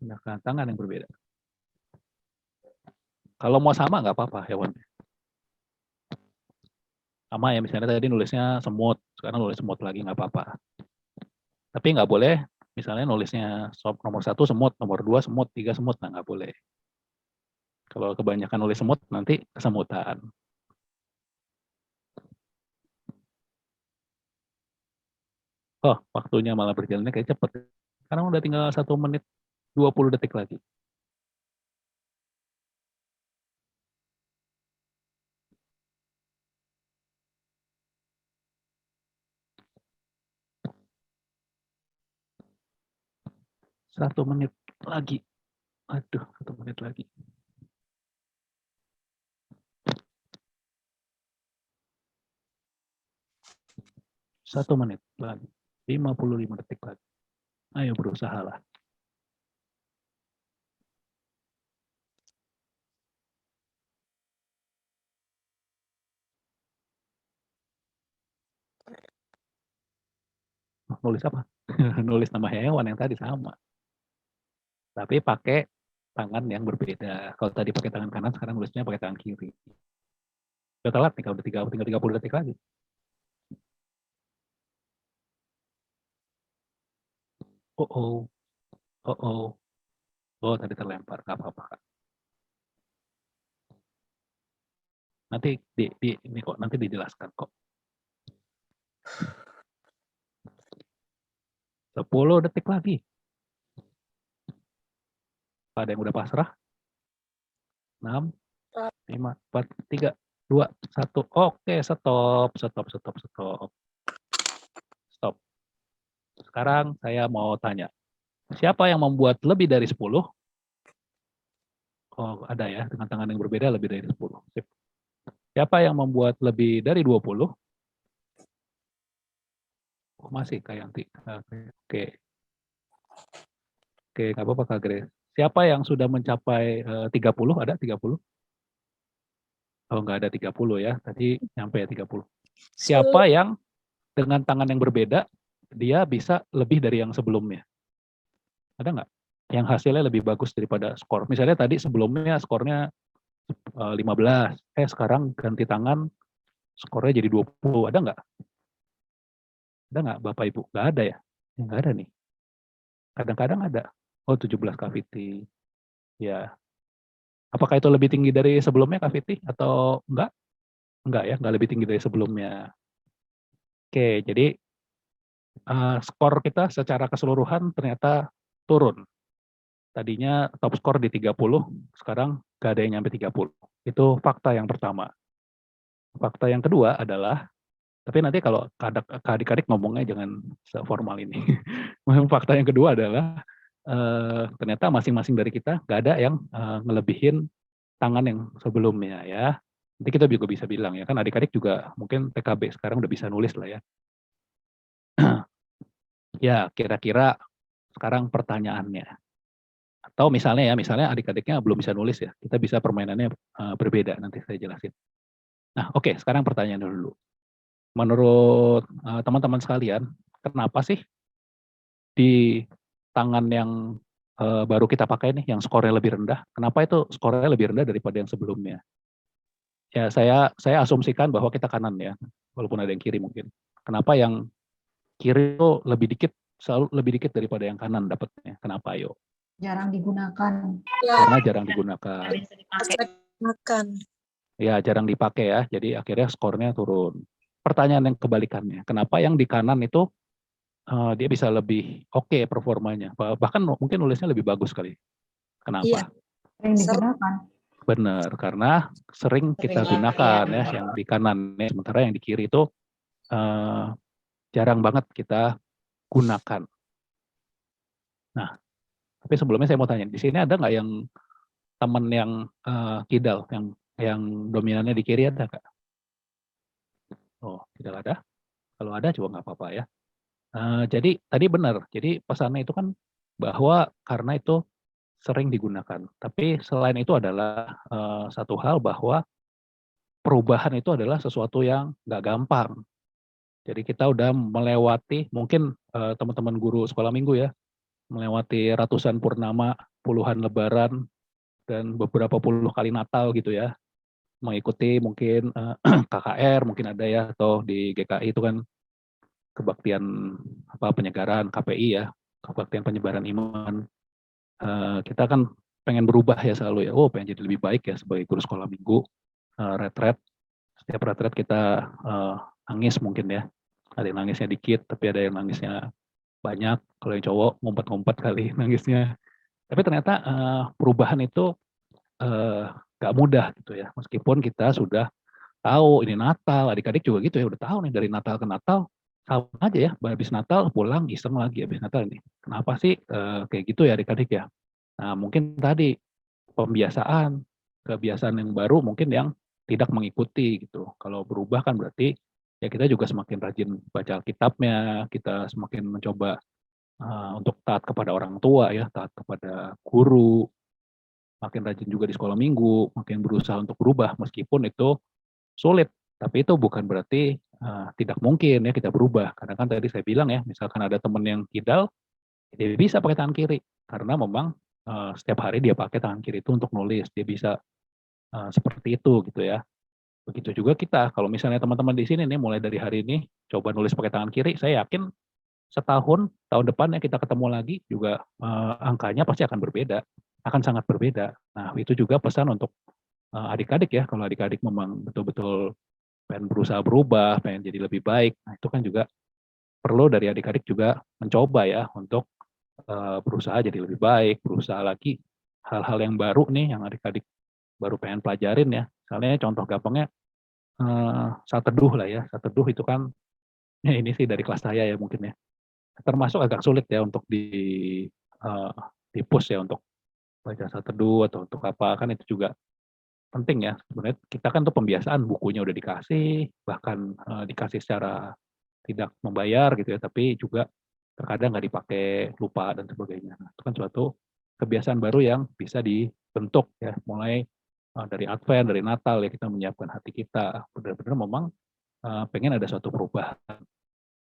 Gunakan tangan yang berbeda. Kalau mau sama nggak apa-apa hewannya. Sama ya, misalnya tadi nulisnya semut, sekarang nulis semut lagi nggak apa-apa. Tapi nggak boleh, misalnya nulisnya nomor 1 semut, nomor 2 semut, 3 semut, nah nggak boleh. Kalau kebanyakan nulis semut, nanti kesemutan. Oh, waktunya malah berjalannya kayak cepet. Sekarang udah tinggal 1 menit 20 detik lagi. 1 menit lagi. Aduh, 1 menit lagi. Satu menit lagi. 55 detik lagi. Ayo berusaha lah. Nulis apa? Nulis nama hewan yang tadi sama. Tapi pakai tangan yang berbeda. Kalau tadi pakai tangan kanan, sekarang nulisnya pakai tangan kiri. Udah telat nih, kalau udah tinggal 30 detik lagi. Oh, oh, oh. Oh, tadi terlempar. Nggak apa-apa, Kak. Nanti ini kok, nanti dijelaskan kok. 10 detik lagi. Ada yang udah pasrah? 6, 5, 4, 3, 2, 1. Oke, stop. Stop. Sekarang saya mau tanya. Siapa yang membuat lebih dari 10? Oh, ada ya, dengan tangan yang berbeda lebih dari 10. Sip. Siapa yang membuat lebih dari 20? Oh, masih Kak Yanti. Oke. Oke, nggak apa-apa Kak Grace. Siapa yang sudah mencapai 30? Ada 30? Oh, nggak ada 30 ya. Tadi nyampe ya 30. Siapa yang dengan tangan yang berbeda, dia bisa lebih dari yang sebelumnya? Ada nggak? Yang hasilnya lebih bagus daripada skor. Misalnya tadi sebelumnya skornya 15. Sekarang ganti tangan, skornya jadi 20. Ada nggak? Ada nggak Bapak Ibu? Nggak ada ya? Nggak ada nih. Kadang-kadang ada. Oh, 17 Kaviti. Ya. Apakah itu lebih tinggi dari sebelumnya Kaviti? Atau enggak? Enggak ya, enggak lebih tinggi dari sebelumnya. Oke, jadi skor kita secara keseluruhan ternyata turun. Tadinya top skor di 30, sekarang nggak ada yang nyampe 30. Itu fakta yang pertama. Fakta yang kedua adalah, tapi nanti kalau adik-adik ngomongnya jangan seformal ini. Fakta yang kedua adalah, ternyata masing-masing dari kita nggak ada yang ngelebihin tangan yang sebelumnya ya. Nanti kita juga bisa bilang ya, kan adik-adik juga mungkin TKB sekarang udah bisa nulis lah ya. Ya, kira-kira sekarang pertanyaannya. Atau misalnya adik-adiknya belum bisa nulis ya, kita bisa permainannya berbeda, nanti saya jelasin. Nah, oke, sekarang pertanyaan dulu. Menurut teman-teman sekalian, kenapa sih di tangan yang baru kita pakai nih, yang skornya lebih rendah, kenapa itu skornya lebih rendah daripada yang sebelumnya? Ya, saya asumsikan bahwa kita kanan ya, walaupun ada yang kiri mungkin. Kenapa yang kiri itu selalu lebih dikit daripada yang kanan dapatnya? Kenapa, ayo? Jarang digunakan. Karena jarang digunakan. Makan. Ya, jarang dipakai ya, jadi akhirnya skornya turun. Pertanyaan yang kebalikannya, kenapa yang di kanan itu dia bisa lebih oke performanya, bahkan mungkin nulisnya lebih bagus kali. Kenapa? Iya. Sering digunakan. Benar, karena sering kita gunakan ya yang di kanan, ya. Sementara yang di kiri itu jarang banget kita gunakan. Nah, tapi sebelumnya saya mau tanya, di sini ada nggak yang teman yang kidal, yang dominannya di kiri ada nggak? Oh, tidak ada. Kalau ada juga nggak apa-apa ya. Jadi tadi benar, jadi pesannya itu kan bahwa karena itu sering digunakan. Tapi selain itu adalah satu hal bahwa perubahan itu adalah sesuatu yang nggak gampang. Jadi kita udah melewati, mungkin teman-teman guru sekolah minggu ya, melewati ratusan purnama, puluhan lebaran, dan beberapa puluh kali Natal gitu ya. Mengikuti mungkin KKR, mungkin ada ya, atau di GKI itu kan kebaktian penyegaran KPI ya, kebaktian penyebaran iman. Kita kan pengen berubah ya selalu ya, pengen jadi lebih baik ya sebagai guru sekolah minggu, retret. Setiap retret kita nangis mungkin ya, ada yang nangisnya dikit, tapi ada yang nangisnya banyak. Kalau yang cowok ngumpet-ngumpet kali nangisnya. Tapi ternyata perubahan itu gak mudah gitu ya, meskipun kita sudah tahu ini Natal, adik-adik juga gitu ya, udah tahu nih dari Natal ke Natal sama aja ya, habis Natal pulang iseng lagi habis Natal ini. Kenapa sih kayak gitu ya adik-adik ya? Nah, mungkin tadi kebiasaan yang baru mungkin yang tidak mengikuti gitu. Kalau berubah kan berarti ya kita juga semakin rajin baca Alkitabnya, kita semakin mencoba untuk taat kepada orang tua ya, taat kepada guru, makin rajin juga di sekolah minggu, makin berusaha untuk berubah meskipun itu sulit. Tapi itu bukan berarti tidak mungkin ya kita berubah. Karena kan tadi saya bilang ya, misalkan ada teman yang kidal, dia bisa pakai tangan kiri karena memang setiap hari dia pakai tangan kiri itu untuk nulis, dia bisa seperti itu gitu ya. Begitu juga kita, kalau misalnya teman-teman di sini nih mulai dari hari ini coba nulis pakai tangan kiri, saya yakin setahun, tahun depannya kita ketemu lagi juga angkanya pasti akan berbeda, akan sangat berbeda. Nah, itu juga pesan untuk adik-adik ya, kalau adik-adik memang betul-betul pengen berusaha berubah, pengen jadi lebih baik, nah itu kan juga perlu dari adik-adik juga mencoba ya untuk berusaha jadi lebih baik, berusaha lagi hal-hal yang baru nih yang adik-adik baru pengen pelajarin ya. Misalnya contoh gampangnya saat teduh lah ya. Saat teduh itu kan ya ini sih dari kelas saya ya mungkin ya. Termasuk agak sulit ya untuk di push ya untuk baca saat teduh atau untuk apa, kan itu juga penting ya. Sebenarnya kita kan tuh pembiasaan, bukunya udah dikasih, bahkan dikasih secara tidak membayar gitu ya, tapi juga terkadang nggak dipakai, lupa dan sebagainya. Nah, itu kan suatu kebiasaan baru yang bisa dibentuk ya, mulai dari Advent, dari Natal ya kita menyiapkan hati kita, benar-benar memang pengen ada suatu perubahan.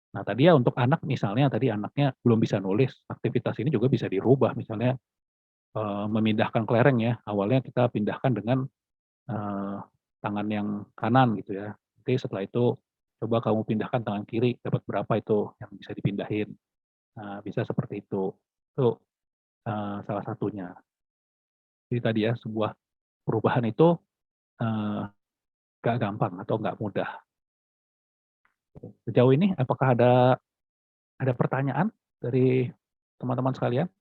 Nah tadi ya untuk anak misalnya, tadi anaknya belum bisa nulis, aktivitas ini juga bisa dirubah, misalnya memindahkan kelereng ya, awalnya kita pindahkan dengan tangan yang kanan gitu ya, nanti setelah itu coba kamu pindahkan tangan kiri, dapat berapa itu yang bisa dipindahin. Nah, bisa seperti itu. Itu salah satunya. Jadi tadi ya, sebuah perubahan itu nggak gampang atau nggak mudah. Sejauh ini, apakah ada pertanyaan dari teman-teman sekalian?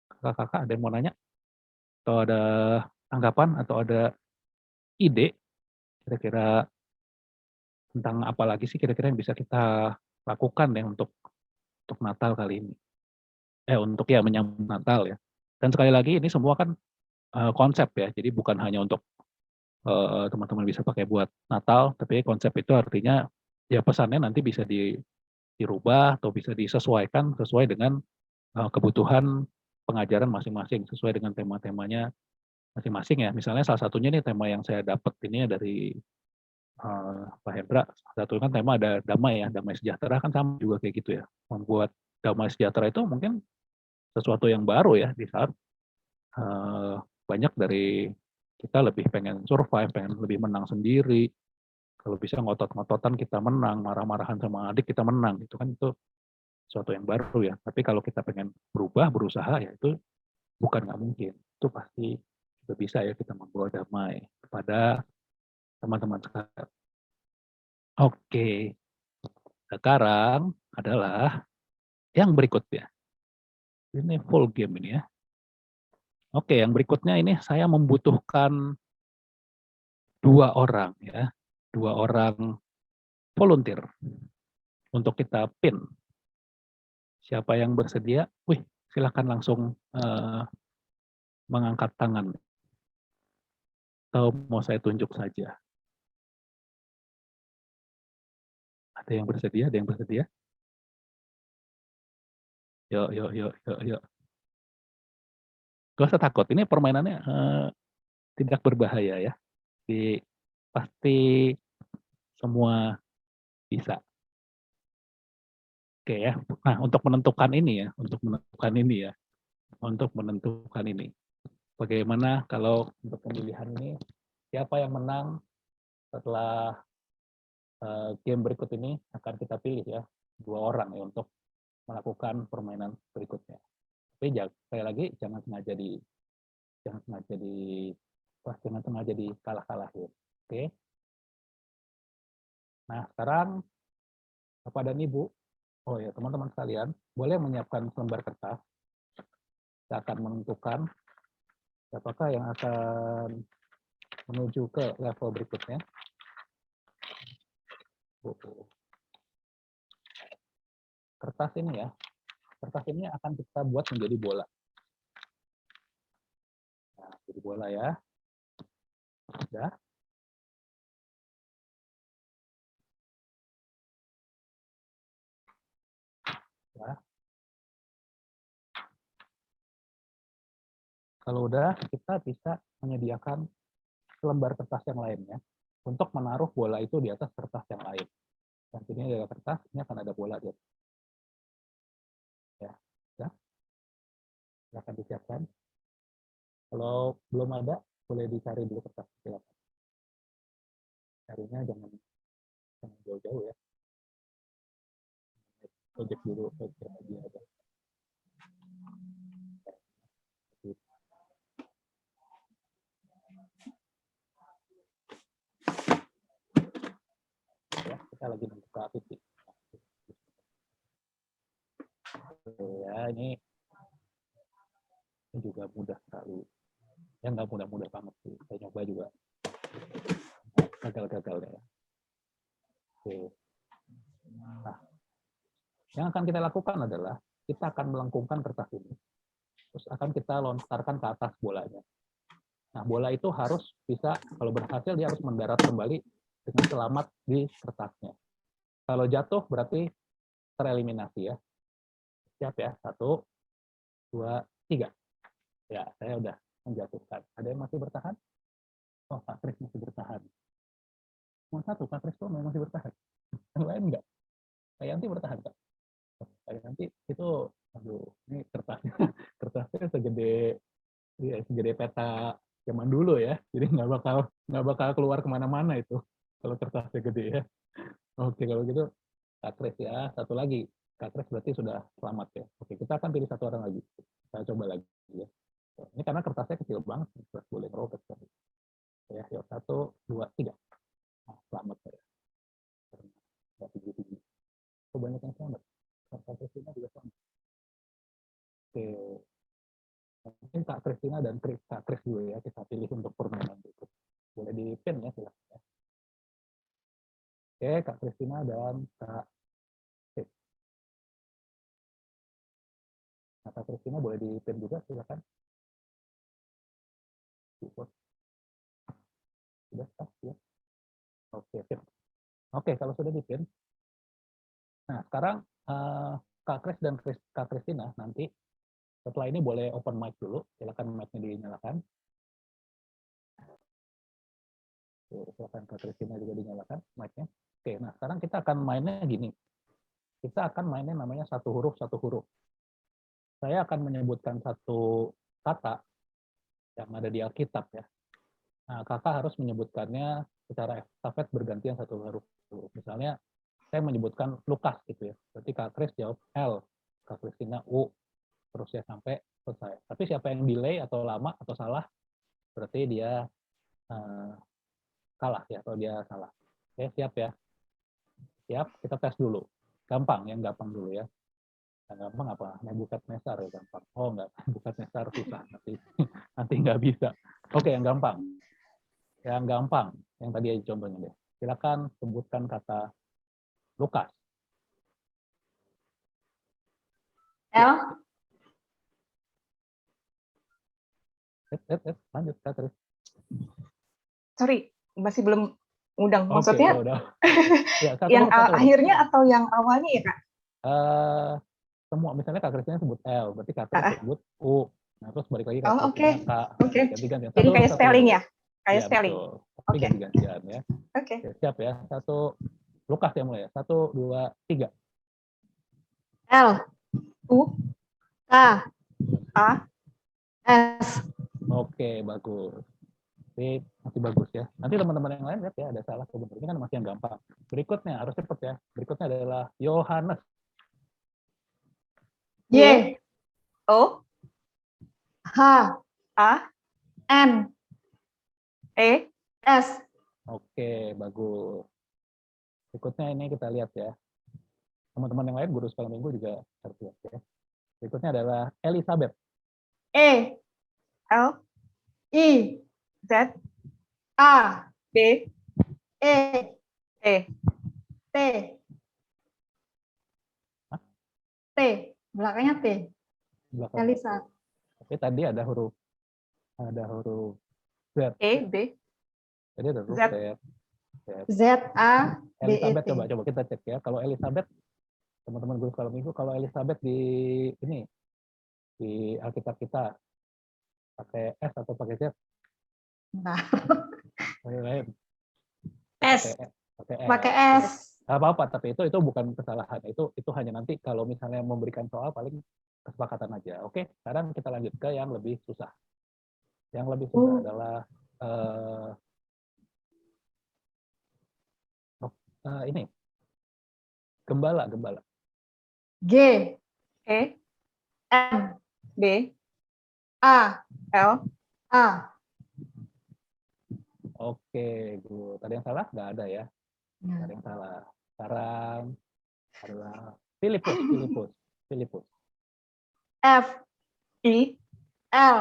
Kakak-kakak ada yang mau nanya? Atau ada tanggapan atau ada ide kira-kira tentang apa lagi sih kira-kira yang bisa kita lakukan ya untuk Natal kali ini? Untuk ya menyambut Natal ya. Dan sekali lagi ini semua kan konsep ya, jadi bukan hanya untuk teman-teman bisa pakai buat Natal, tapi konsep itu artinya ya pesannya nanti bisa dirubah atau bisa disesuaikan sesuai dengan kebutuhan pengajaran masing-masing, sesuai dengan tema-temanya masing-masing ya. Misalnya salah satunya nih tema yang saya dapat ini dari Pak Hendra, satu kan tema ada damai ya, damai sejahtera kan sama juga kayak gitu ya. Membuat damai sejahtera itu mungkin sesuatu yang baru ya di saat banyak dari kita lebih pengen survive, pengen lebih menang sendiri. Kalau bisa ngotot-ngototan kita menang, marah-marahan sama adik kita menang, itu kan itu sesuatu yang baru ya. Tapi kalau kita pengen berubah, berusaha ya itu bukan nggak mungkin. Itu pasti juga bisa ya kita membawa damai kepada teman-teman sekalian. Oke, sekarang adalah yang berikutnya. Ini full game ini ya. Oke, yang berikutnya ini saya membutuhkan 2 orang ya. 2 orang volunteer untuk kita pin. Siapa yang bersedia? Wih, silakan langsung mengangkat tangan. Atau mau saya tunjuk saja? Ada yang bersedia? Ada yang bersedia? Yuk, yuk, yuk, yuk, yuk. Gak usah takut, ini permainannya tidak berbahaya ya. Jadi, pasti semua bisa. Oke ya. Nah, untuk menentukan ini ya, untuk menentukan ini. Bagaimana kalau untuk pemilihan ini, siapa yang menang setelah game berikut ini akan kita pilih ya, 2 orang ya untuk melakukan permainan berikutnya. Tapi sekali lagi jangan sengaja kalah-kalahin. Oke. Nah, sekarang Bapak dan Ibu, oh ya teman-teman sekalian, boleh menyiapkan lembar kertas. Kita akan menentukan siapakah yang akan menuju ke level berikutnya. Kertas ini ya, kertas ini akan kita buat menjadi bola. Nah, jadi bola ya. Sudah. Ya. Kalau udah, kita bisa menyediakan selembar kertas yang lainnya untuk menaruh bola itu di atas kertas yang lain. Dan sini ada kertas, ini akan ada bola di atas. Ya, ya. Silahkan disiapkan. Kalau belum ada, boleh dicari dulu kertas. Silakan. Carinya jangan jauh-jauh ya. Project dulu, project aja ada. Ya, kita lagi membuka titik. Ya, ini juga mudah sekali. Ya nggak mudah-mudah banget sih. Saya nyoba juga gagal-gagal ya. Oke. Nah, yang akan kita lakukan adalah kita akan melengkungkan kertas ini. Terus akan kita lontarkan ke atas bolanya. Nah, bola itu harus bisa, kalau berhasil dia harus mendarat kembali dengan selamat di kertasnya. Kalau jatuh berarti tereliminasi ya. Siap ya, 1, 2, 3. Ya, saya udah menjatuhkan. Ada yang masih bertahan? Oh, Kak Kris masih bertahan. Cuma 1, Kak Kris tuh masih bertahan. Yang lain enggak? Kak Yanti bertahan, Kak? Kak Yanti itu, aduh, ini kertasnya segede peta zaman dulu ya. Jadi nggak bakal keluar kemana-mana itu kalau kertasnya gede ya. Oke, kalau gitu Kak Kris ya, 1 lagi. Kak Kris berarti sudah selamat ya. Oke, kita akan pilih 1 orang lagi. Saya coba lagi ya. Ini karena kertasnya kecil banget, boleh robek tadi. Ya, yuk 1, 2, 3. Nah, selamat saya. Nggak tinggi-tinggi. Kok banyak yang selamat? Kak Kristina juga selamat. Oke. Mungkin Kak Kristina dan Kak Kris dulu ya, kita pilih untuk permainan berikut. Boleh di-pin ya, silakan ya. Oke, Kak Kristina dan Kak Kris. Nah, Kak Kristina boleh di-pin juga, silakan. Sudah, ya. Oke, sip. Oke, kalau sudah di-pin. Nah, sekarang Kak Kris dan Kak Kristina nanti setelah ini boleh open mic dulu. Silakan mic-nya dinyalakan. Silakan Kak Kristina juga dinyalakan mic-nya. Oke, nah sekarang kita akan mainnya gini. Kita akan mainnya namanya 1 huruf 1 huruf. Saya akan menyebutkan 1 kata yang ada di Alkitab ya. Nah, kakak harus menyebutkannya secara estafet bergantian 1 huruf. Misalnya saya menyebutkan Lukas gitu ya. Berarti Kak Kris jawab L, Kak Kristina U, terus ya sampai selesai. Tapi siapa yang delay atau lama atau salah, berarti dia kalah ya, atau dia salah. Oke, siap ya? Siap, kita tes dulu. Gampang, yang gampang dulu ya. Yang gampang apa? Nebukadnezar ya gampang. Oh enggak, Nebukadnezar susah, nanti nggak bisa. Oke, yang gampang. Yang gampang, yang tadi aja contohnya deh. Silakan sebutkan kata Lukas. L. Lanjut, terus. Sorry, masih belum ngundang. Oke, Maksudnya udah. Ya, yang akhirnya atau yang awalnya ya, Kak? Semua, misalnya Kak Kristina sebut L, berarti Kak Kris sebut U. Nah, terus balik lagi Kak Oh, Kristina oke. K. Oke. Ganti-gantian. Jadi kayak spelling ya? Kayak Ya, spelling. betul. Tapi Oke. ganti-gantian ya. Oke. Oke, siap ya. 1, Lukas ya mulai ya. 1, 2, 3. L. U. K. A. S. Oke, bagus. Ini masih bagus ya. Nanti teman-teman yang lain lihat ya, ada salah atau benar. Ini kan masih yang gampang. Berikutnya, harus cepat ya. Berikutnya adalah Yohanes. Y. O. H. A. N. E. S. Oke, bagus. Berikutnya ini kita lihat ya. Teman-teman yang lain, guru sekolah minggu juga harus lihat ya. Berikutnya adalah Elizabeth. E. L. I. Z. A. B. E. T. T. Hah? T. Belakangnya T. Belakang. Elisa. Oke, tadi ada huruf Z. E, B, Tadi ada huruf Z. Z. Z A B E Elizabeth T. coba kita cek ya. Kalau Elizabeth, teman-teman guru sekolah minggu, kalau Elizabeth di ini di Alkitab kita pakai S atau pakai Z? Nah, Pakai lain. S. Pakai S. Pakai S. Nggak apa-apa, tapi itu bukan kesalahan. Itu hanya nanti kalau misalnya memberikan soal paling kesepakatan aja. Oke, sekarang kita lanjut ke yang lebih susah. Yang lebih susah adalah ini gembala. G E, M B, A L, A. Oke, good. Tadi yang salah nggak ada ya? Nggak ada yang salah. Sekarang adalah Filipus. F I, L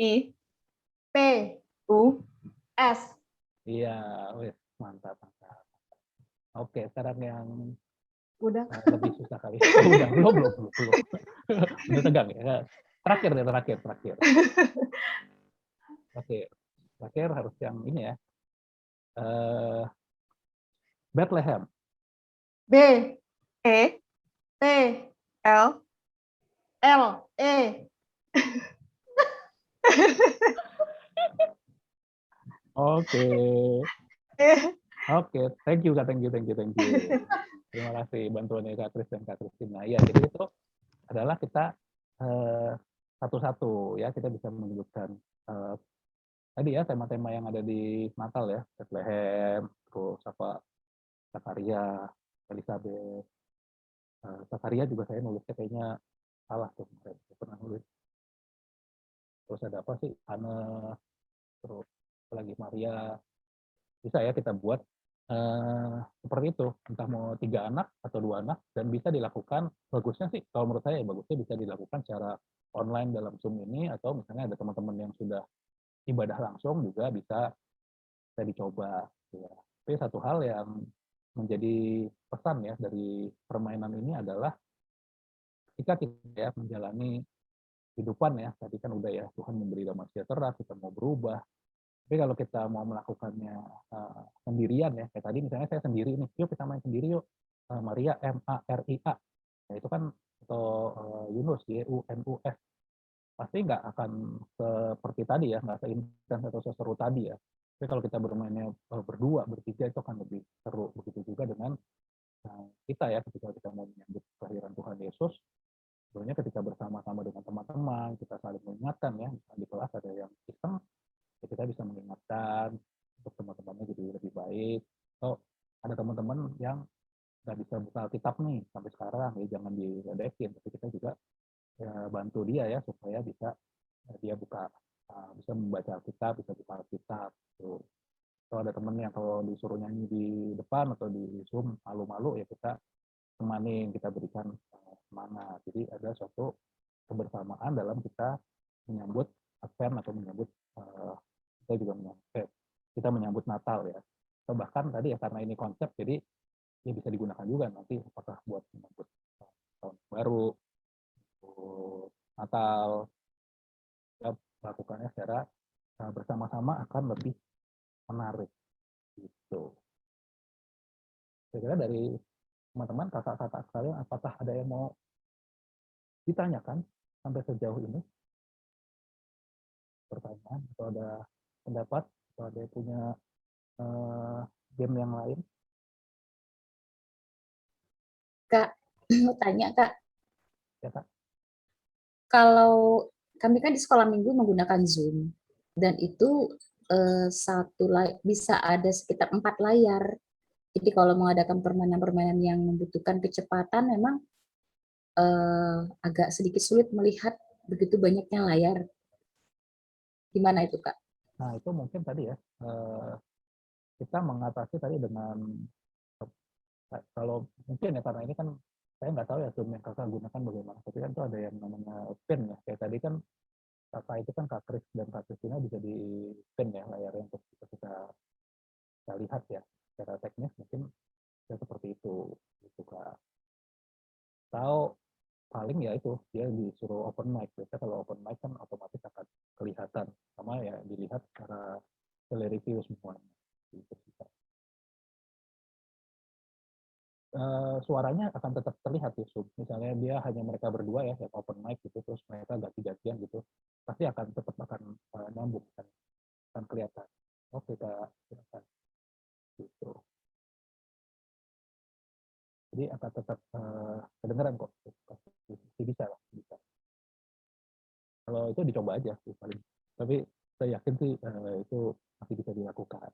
I, P U, S. Iya, wih, mantap. Oke, sekarang yang Udah. lebih susah kali. Oh, udah, belum. Udah tegang ya. Terakhir. Oke, terakhir harus yang ini ya. Bethlehem. B E, T L, L E. Oke, thank you. Terima kasih bantuannya Kak Kris dan Kak Kristina. Ya, jadi itu adalah kita satu-satu ya, kita bisa menyebutkan tadi ya tema-tema yang ada di Natal ya, Bethlehem, terus apa Zakaria, Elizabeth. Zakaria juga saya nulisnya kayaknya salah tuh, saya pernah nulis. Terus ada apa sih? Anne, terus lagi Maria. Bisa ya kita buat seperti itu, entah mau 3 anak atau 2 anak, dan bisa dilakukan, bagusnya sih kalau menurut saya bagusnya bisa dilakukan secara online dalam Zoom ini, atau misalnya ada teman-teman yang sudah ibadah langsung juga bisa dicoba ya. Tapi satu hal yang menjadi pesan ya dari permainan ini adalah ketika kita ya menjalani kehidupan ya, tadi kan udah ya, Tuhan memberi damai sejahtera, kita mau berubah. Tapi kalau kita mau melakukannya sendirian ya, kayak tadi misalnya saya sendiri nih, yuk kita main sendiri yuk, Maria Maria, nah itu kan, atau Yunus Yunus, pasti nggak akan seperti tadi ya, nggak seintens atau seseru tadi ya. Tapi kalau kita bermainnya berdua, bertiga, itu akan lebih seru. Begitu juga dengan kita ya, ketika kita mau menyambut kelahiran Tuhan Yesus, sebenarnya ketika bersama-sama dengan teman-teman, kita saling mengingatkan ya, di kelas ada yang iseng, ya kita bisa mengingatkan untuk teman-temannya jadi lebih baik. Atau ada teman-teman yang nggak bisa buka Alkitab nih sampai sekarang, ya jangan diledekin, tapi kita juga ya, bantu dia ya supaya bisa dia bisa membaca Alkitab, bisa buka Alkitab. Tuh. Kalau ada temen yang kalau disuruh nyanyi di depan atau di Zoom malu-malu, ya kita temani, kita berikan semangat. Jadi ada suatu kebersamaan dalam kita menyambut Advent atau menyambut kita menyambut Natal ya. Atau bahkan tadi ya, karena ini konsep, jadi ya bisa digunakan juga nanti apakah buat menyambut tahun baru, Natal, ya melakukannya secara bersama-sama akan lebih menarik gitu. Saya kira dari teman-teman, kakak-kakak sekalian, apakah ada yang mau ditanyakan sampai sejauh ini? Pertanyaan atau ada pendapat atau ada yang punya game yang lain? Kak, mau tanya Kak, Ya Kak. kalau kami kan di sekolah minggu menggunakan Zoom, dan itu bisa ada sekitar 4 layar. Jadi kalau mengadakan permainan-permainan yang membutuhkan kecepatan, memang agak sedikit sulit melihat begitu banyaknya layar. Gimana itu Kak? Nah itu mungkin tadi ya, kita mengatasi tadi dengan, kalau mungkin ya karena ini kan saya nggak tahu ya Zoom yang kakak gunakan bagaimana, tapi kan itu ada yang namanya pin ya, kayak tadi kan kakak itu kan Kak Kris dan Kak Kristina bisa di pin ya layarnya untuk kita lihat ya secara teknis. Mungkin Ya seperti itu, gitu Kak. Atau paling ya itu dia disuruh open mic. Biasanya kalau open mic kan otomatis akan kelihatan, sama ya dilihat secara review semuanya. Gitu sih, Kak. Suaranya akan tetap terlihat di Zoom. Misalnya dia hanya mereka berdua ya yang open mic gitu, terus mereka ganti-gantian gitu, pasti akan tetap akan nyambung, akan kelihatan. Oke Kak, silakan. Gitu. Jadi akan tetap kedengeran kok. Pasti bisa lah, bisa. Kalau itu dicoba aja sih paling. Tapi saya yakin sih itu masih bisa dilakukan.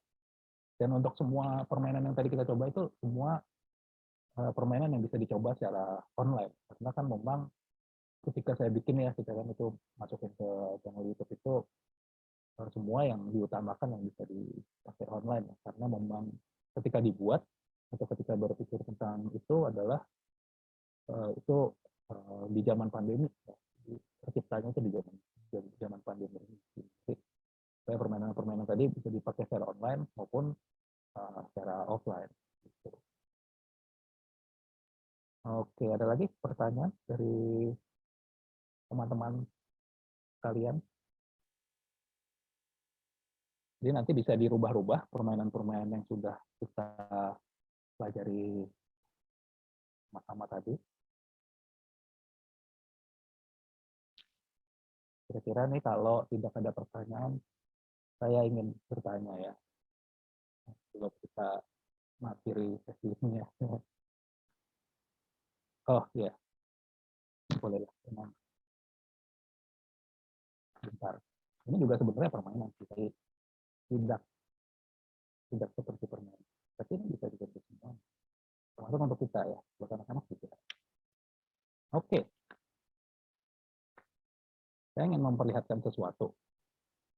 Dan untuk semua permainan yang tadi kita coba itu semua permainan yang bisa dicoba secara online. Karena kan memang ketika saya bikin ya, kita kan itu masukin ke channel YouTube itu semua yang diutamakan yang bisa dipakai online. Karena memang ketika dibuat atau ketika berpikir tentang itu adalah itu di zaman pandemi. Terciptanya itu di zaman pandemi ini. Jadi, supaya permainan-permainan tadi bisa dipakai secara online maupun secara offline. Gitu. Oke, ada lagi pertanyaan dari teman-teman kalian? Jadi nanti bisa dirubah-rubah permainan-permainan yang sudah kita pelajari sama-sama tadi. Kira-kira nih kalau tidak ada pertanyaan, saya ingin bertanya ya. Sebelum kita materi sesi ini ya. Oh ya, bolehlah. Bentar. Ini juga sebenarnya permainan sih, tapi tidak seperti permainan. Tapi ini bisa juga semua. Termasuk untuk kita ya, buat anak-anak juga. Oke. Saya ingin memperlihatkan sesuatu.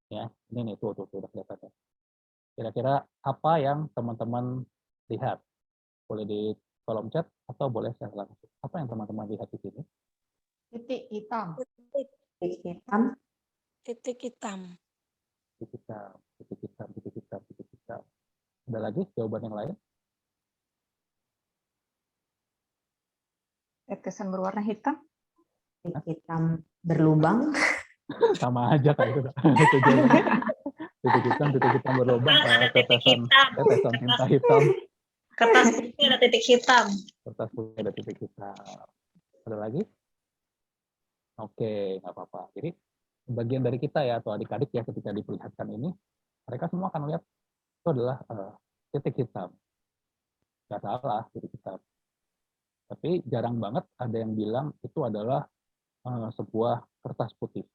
Ya, ini nih tuh udah kelihatan ya. Kira-kira apa yang teman-teman lihat? Boleh di kolom chat atau boleh saya langsung. Apa yang teman-teman lihat di sini? Titik hitam. Titik hitam. Titik hitam. Titik hitam, titik hitam, titik hitam, titik hitam. Ada lagi jawaban yang lain? Tetesan berwarna hitam. Titik hitam berlubang. Sama aja kayak itu. Titik hitam berlubang, tetesan tinta hitam. Kertas putih ada titik hitam. Kertas putih ada titik hitam. Ada lagi? Oke, nggak apa-apa. Jadi bagian dari kita ya atau adik-adik ya ketika diperlihatkan ini, mereka semua akan lihat itu adalah titik hitam. Nggak salah titik hitam. Tapi jarang banget ada yang bilang itu adalah sebuah kertas putih.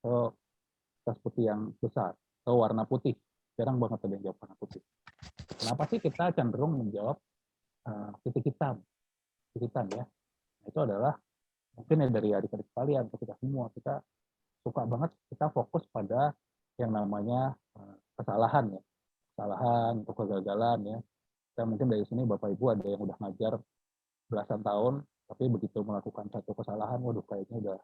Atau kertas putih yang besar. Atau warna putih. Jarang banget ada yang jawab warna putih. Kenapa sih kita cenderung menjawab titik hitam? Titik hitam ya. Itu adalah mungkin ya dari adik-adik sekalian, kita semua, kita suka banget, kita fokus pada yang namanya kesalahan ya. Kesalahan atau kegagalan ya. Kita mungkin dari sini Bapak Ibu ada yang udah ngajar belasan tahun, tapi begitu melakukan satu kesalahan, waduh kayaknya udah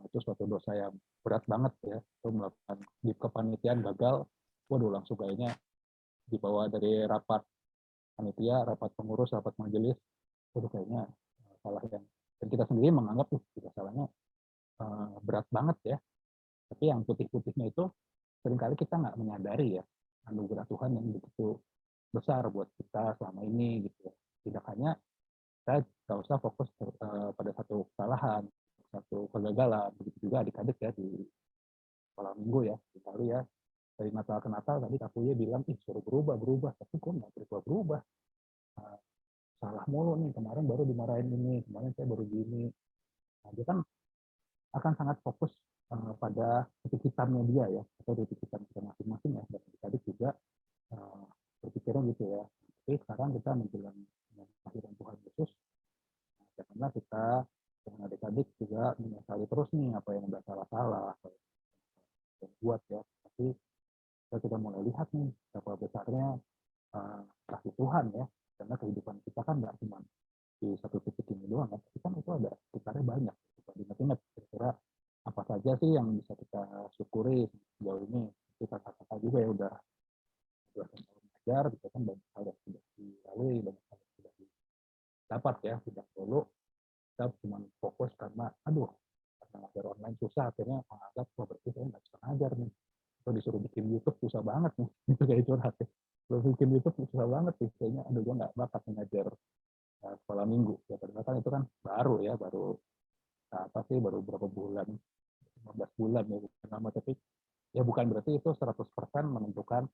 itu suatu dosa yang berat banget ya. Itu melakukan di kepanitiaan gagal, waduh langsung kayaknya dibawa dari rapat panitia, rapat pengurus, rapat majelis, waduh kayaknya salah yang dan kita sendiri menganggap juga salahnya berat banget ya. Tapi yang putih-putihnya itu seringkali kita nggak menyadari ya anugerah Tuhan yang begitu besar buat kita selama ini gitu. Tidak hanya kita nggak usah fokus pada satu kesalahan, satu kegagalan, begitu juga adik-adik ya di sekolah minggu ya, sekali ya dari Natal ke Natal tadi Kak Puye bilang suruh berubah, tapi kok nggak berubah. Salah mulu nih, kemarin baru dimarahin ini, kemarin saya baru gini. Nah, dia kan akan sangat fokus pada titik hitamnya dia ya, atau titik hitam kita masing-masing ya, dan adik-adik juga berpikirnya gitu ya. Tapi sekarang kita menjelang kelahiran Tuhan Yesus, janganlah kita dengan adik-adik juga menyesali terus nih apa yang udah salah-salah, apa yang buat ya. Tapi kita mulai lihat nih berapa besarnya kasih Tuhan ya, karena kehidupan kita kan nggak cuma di satu titik ini doang kan, tapi kan itu ada sekitarnya banyak. Ingat-ingat kira-kira apa saja sih yang bisa kita syukuri sejauh ini. Kita kata juga ya udah 2 tahun belajar, kita kan banyak hal yang sudah dilalui, banyak hal yang dapat ya, tidak dulu kita cuma fokus karena karena ngajar online susah, akhirnya menganggap berarti saya nggak bisa ngajar nih, atau disuruh bikin YouTube susah banget nih, itu kayak curhat ya. Kalau bikin YouTube susah banget sih, kayaknya gue nggak bakat ngajar sekolah minggu ya, padahal kan itu kan baru baru berapa bulan, 15 bulan ya, bukan lama, tapi ya bukan berarti itu 100% menentukan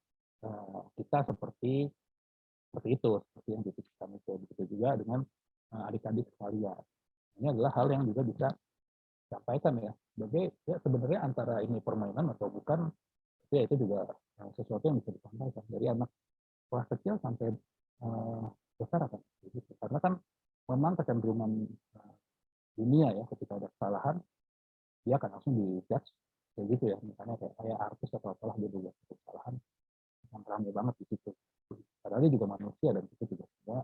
kita seperti itu, seperti yang dipikirkan itu. Begitu juga dengan adik-adik sekalian. Ini adalah hal yang juga bisa disampaikan ya, sebagai ya sebenarnya antara ini permainan atau bukan, ya itu juga sesuatu yang bisa disampaikan dari anak kelas kecil sampai besar akan gitu. Karena kan memang kecenderungan dunia ya, ketika ada kesalahan dia akan langsung dijudge kayak gitu ya, misalnya kayak artis atau apalah dia buat kesalahan yang ramai banget di situ. Padahal dia juga manusia, dan itu juga semua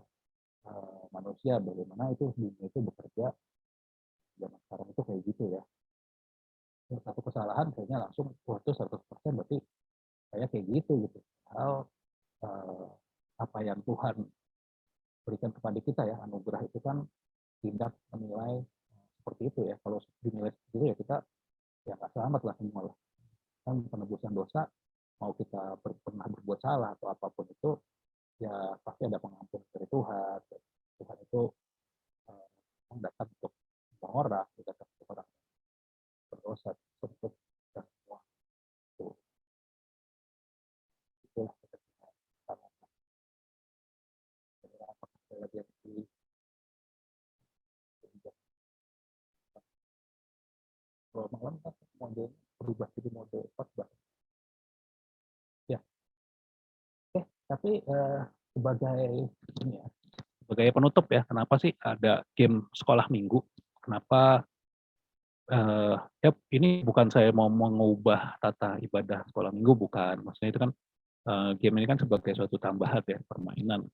manusia, bagaimana itu dunia itu bekerja zaman sekarang itu kayak gitu ya. Satu kesalahan kayaknya langsung itu 100% berarti kayak gitu. Hal apa yang Tuhan berikan kepada kita ya, anugerah itu kan tidak menilai seperti itu ya. Kalau dinilai seperti itu ya kita ya nggak selamat lah semua lah. Kan penebusan dosa, mau kita pernah berbuat salah atau apapun itu, ya pasti ada pengampun dari Tuhan. Tuhan itu datang untuk semua orang, datang untuk orang berdosa, untuk kita semua. Itulah kalau malam kan mode berubah jadi mode khotbah. Ya, tapi sebagai ini ya, sebagai penutup ya, kenapa sih ada game sekolah minggu? Kenapa ya ini bukan saya mau mengubah tata ibadah sekolah minggu, bukan. Maksudnya itu kan game ini kan sebagai suatu tambahan ya, permainan.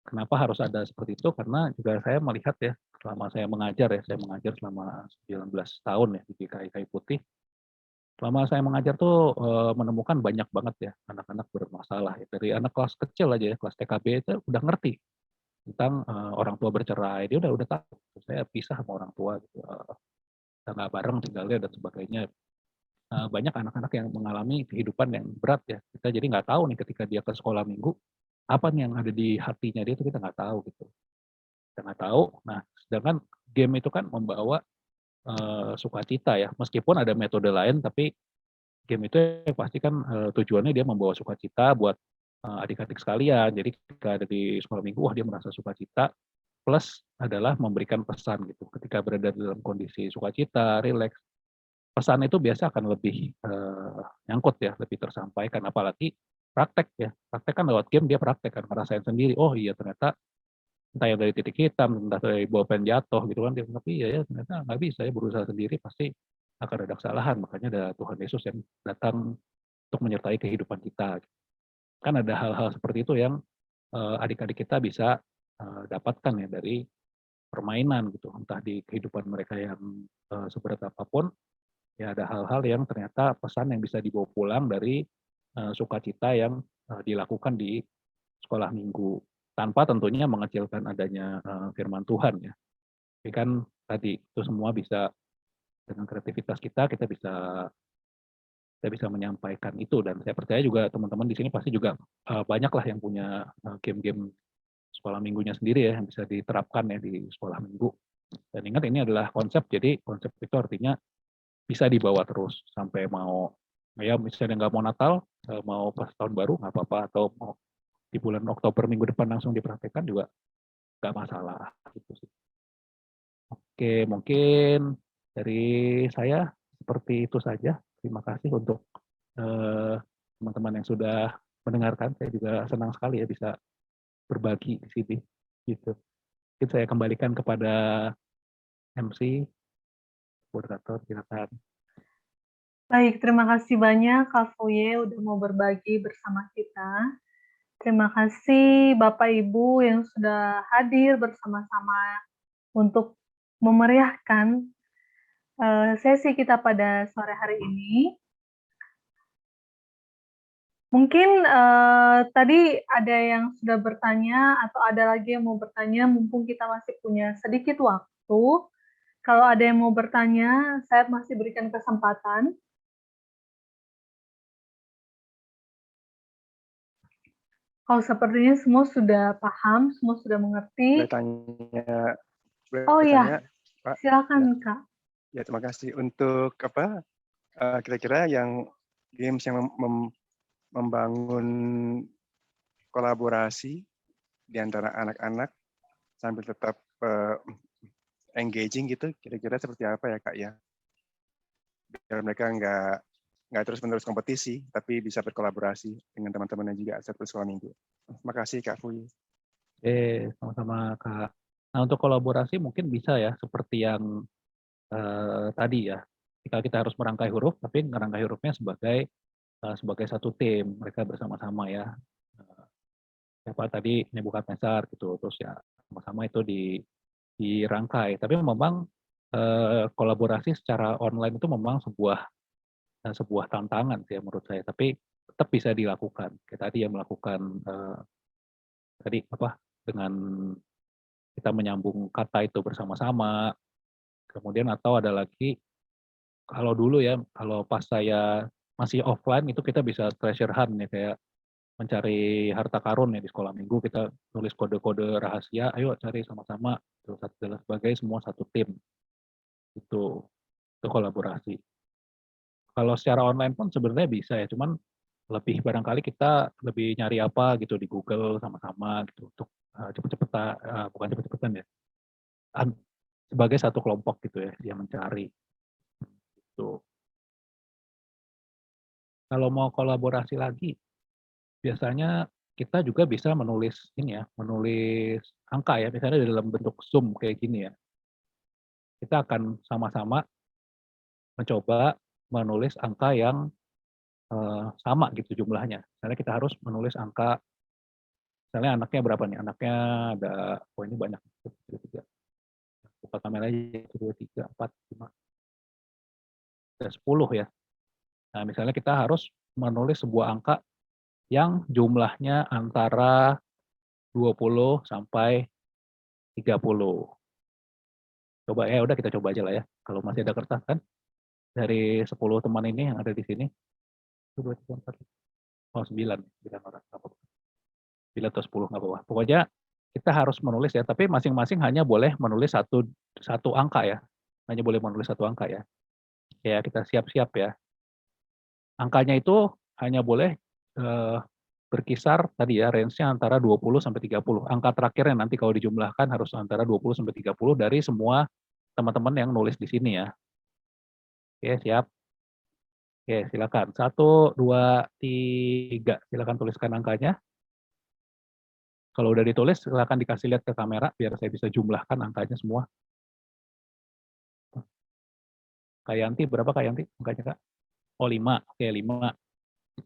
Kenapa harus ada seperti itu? Karena juga saya melihat ya, selama saya mengajar selama 19 tahun ya di GKI Kayu Putih. Selama saya mengajar tuh menemukan banyak banget ya anak-anak bermasalah ya. Dari anak kelas kecil aja ya, kelas TKB itu udah ngerti tentang orang tua bercerai, dia udah tahu saya pisah sama orang tua gitu, kita nggak bareng tinggalnya dan sebagainya. Banyak anak-anak yang mengalami kehidupan yang berat ya, kita jadi nggak tahu nih ketika dia ke sekolah minggu apa nih yang ada di hatinya dia, itu kita nggak tahu gitu, kita nggak tahu. Nah, sedangkan game itu kan membawa sukacita ya, meskipun ada metode lain, tapi game itu pasti kan tujuannya dia membawa sukacita buat adik-adik sekalian. Jadi ketika ada di sekolah minggu, wah dia merasa sukacita, plus adalah memberikan pesan gitu. Ketika berada dalam kondisi sukacita, rileks, pesan itu biasa akan lebih nyangkut ya, lebih tersampaikan. Apalagi praktek ya, praktek kan lewat game dia praktek kan, ngerasain sendiri, oh iya ternyata entah yang dari titik hitam, entah dari bolpen jatuh gitu kan, tapi ya ternyata nggak bisa ya, berusaha sendiri pasti akan ada kesalahan. Makanya ada Tuhan Yesus yang datang untuk menyertai kehidupan kita. Kan ada hal-hal seperti itu yang adik-adik kita bisa dapatkan ya dari permainan gitu, entah di kehidupan mereka yang seberat apapun, ya ada hal-hal yang ternyata pesan yang bisa dibawa pulang dari sukacita yang dilakukan di sekolah minggu, tanpa tentunya mengecilkan adanya firman Tuhan ya. Jadi kan tadi itu semua bisa dengan kreativitas kita bisa menyampaikan itu, dan saya percaya juga teman-teman di sini pasti juga banyak lah yang punya game-game sekolah minggunya sendiri ya yang bisa diterapkan ya di sekolah minggu. Dan ingat ini adalah konsep, jadi konsep itu artinya bisa dibawa terus sampai mau ya misalnya nggak mau Natal, mau pas tahun baru nggak apa-apa, atau mau di bulan Oktober minggu depan langsung dipraktekkan juga nggak masalah gitu sih. Oke, mungkin dari saya seperti itu saja. Terima kasih untuk teman-teman yang sudah mendengarkan. Saya juga senang sekali ya bisa berbagi di sini. Gitu. Mungkin saya kembalikan kepada MC, moderator, silakan. Baik, terima kasih banyak Kak Fuye udah mau berbagi bersama kita. Terima kasih Bapak Ibu yang sudah hadir bersama-sama untuk memeriahkan sesi kita pada sore hari ini. Mungkin tadi ada yang sudah bertanya atau ada lagi yang mau bertanya, mumpung kita masih punya sedikit waktu. Kalau ada yang mau bertanya, saya masih berikan kesempatan. Kalau sepertinya semua sudah paham, semua sudah mengerti. Boleh tanya, Oh ya, tanya, Pak? silakan Kak. Ya, terima kasih. Untuk apa? Kira-kira yang games yang membangun kolaborasi di antara anak-anak sambil tetap engaging gitu, kira-kira seperti apa ya Kak ya? Biar mereka nggak terus-menerus kompetisi, tapi bisa berkolaborasi dengan teman-temannya juga satu sekolah minggu. Terima kasih Kak Fuy. Sama-sama Kak. Nah, untuk kolaborasi mungkin bisa ya, seperti yang tadi ya, ketika kita harus merangkai huruf, tapi merangkai hurufnya sebagai satu tim, mereka bersama-sama ya. Siapa tadi Nebukadnezar gitu, terus ya sama-sama itu dirangkai. Tapi memang kolaborasi secara online itu memang sebuah tantangan sih ya menurut saya, tapi tetap bisa dilakukan. Kayak tadi yang melakukan tadi apa dengan kita menyambung kata itu bersama-sama. Kemudian atau ada lagi kalau dulu ya, kalau pas saya masih offline itu kita bisa treasure hunt ya, kayak mencari harta karun ya di sekolah minggu, kita nulis kode-kode rahasia, ayo cari sama-sama, terus dan sebagainya, semua satu tim. Itu kolaborasi. Kalau secara online pun sebenarnya bisa ya, cuman lebih barangkali kita lebih nyari apa gitu di Google sama-sama gitu untuk cepet-cepetan, bukan cepet-cepetan ya, sebagai satu kelompok gitu ya, dia mencari. Gitu. Kalau mau kolaborasi lagi, biasanya kita juga bisa menulis ini ya, menulis angka ya, misalnya dalam bentuk Zoom kayak gini ya. Kita akan sama-sama mencoba menulis angka yang sama gitu jumlahnya. Misalnya kita harus menulis angka, misalnya anaknya berapa nih? Anaknya ada, oh ini banyak. Buka kamera aja, 1, 2, 3, 4, 5, ada 10 ya. Nah misalnya kita harus menulis sebuah angka yang jumlahnya antara 20 sampai 30. Coba ya, udah kita coba aja lah ya. Kalau masih ada kertas kan, dari 10 teman ini yang ada di sini, 1, 2, 3, 4, oh 9 orang, 9 atau 10 nggak apa-apa. Pokoknya kita harus menulis ya, tapi masing-masing hanya boleh menulis satu angka ya, hanya boleh menulis satu angka ya. Ya kita siap-siap ya. Angkanya itu hanya boleh berkisar tadi ya, range-nya antara 20 sampai 30. Angka terakhirnya nanti kalau dijumlahkan harus antara 20 sampai 30 dari semua teman-teman yang nulis di sini ya. Oke, siap. Oke, silakan. 1, 2, 3. Silakan tuliskan angkanya. Kalau udah ditulis, silakan dikasih lihat ke kamera biar saya bisa jumlahkan angkanya semua. Kak Yanti, berapa Kak Yanti angkanya Kak? Oh 5, oke 5.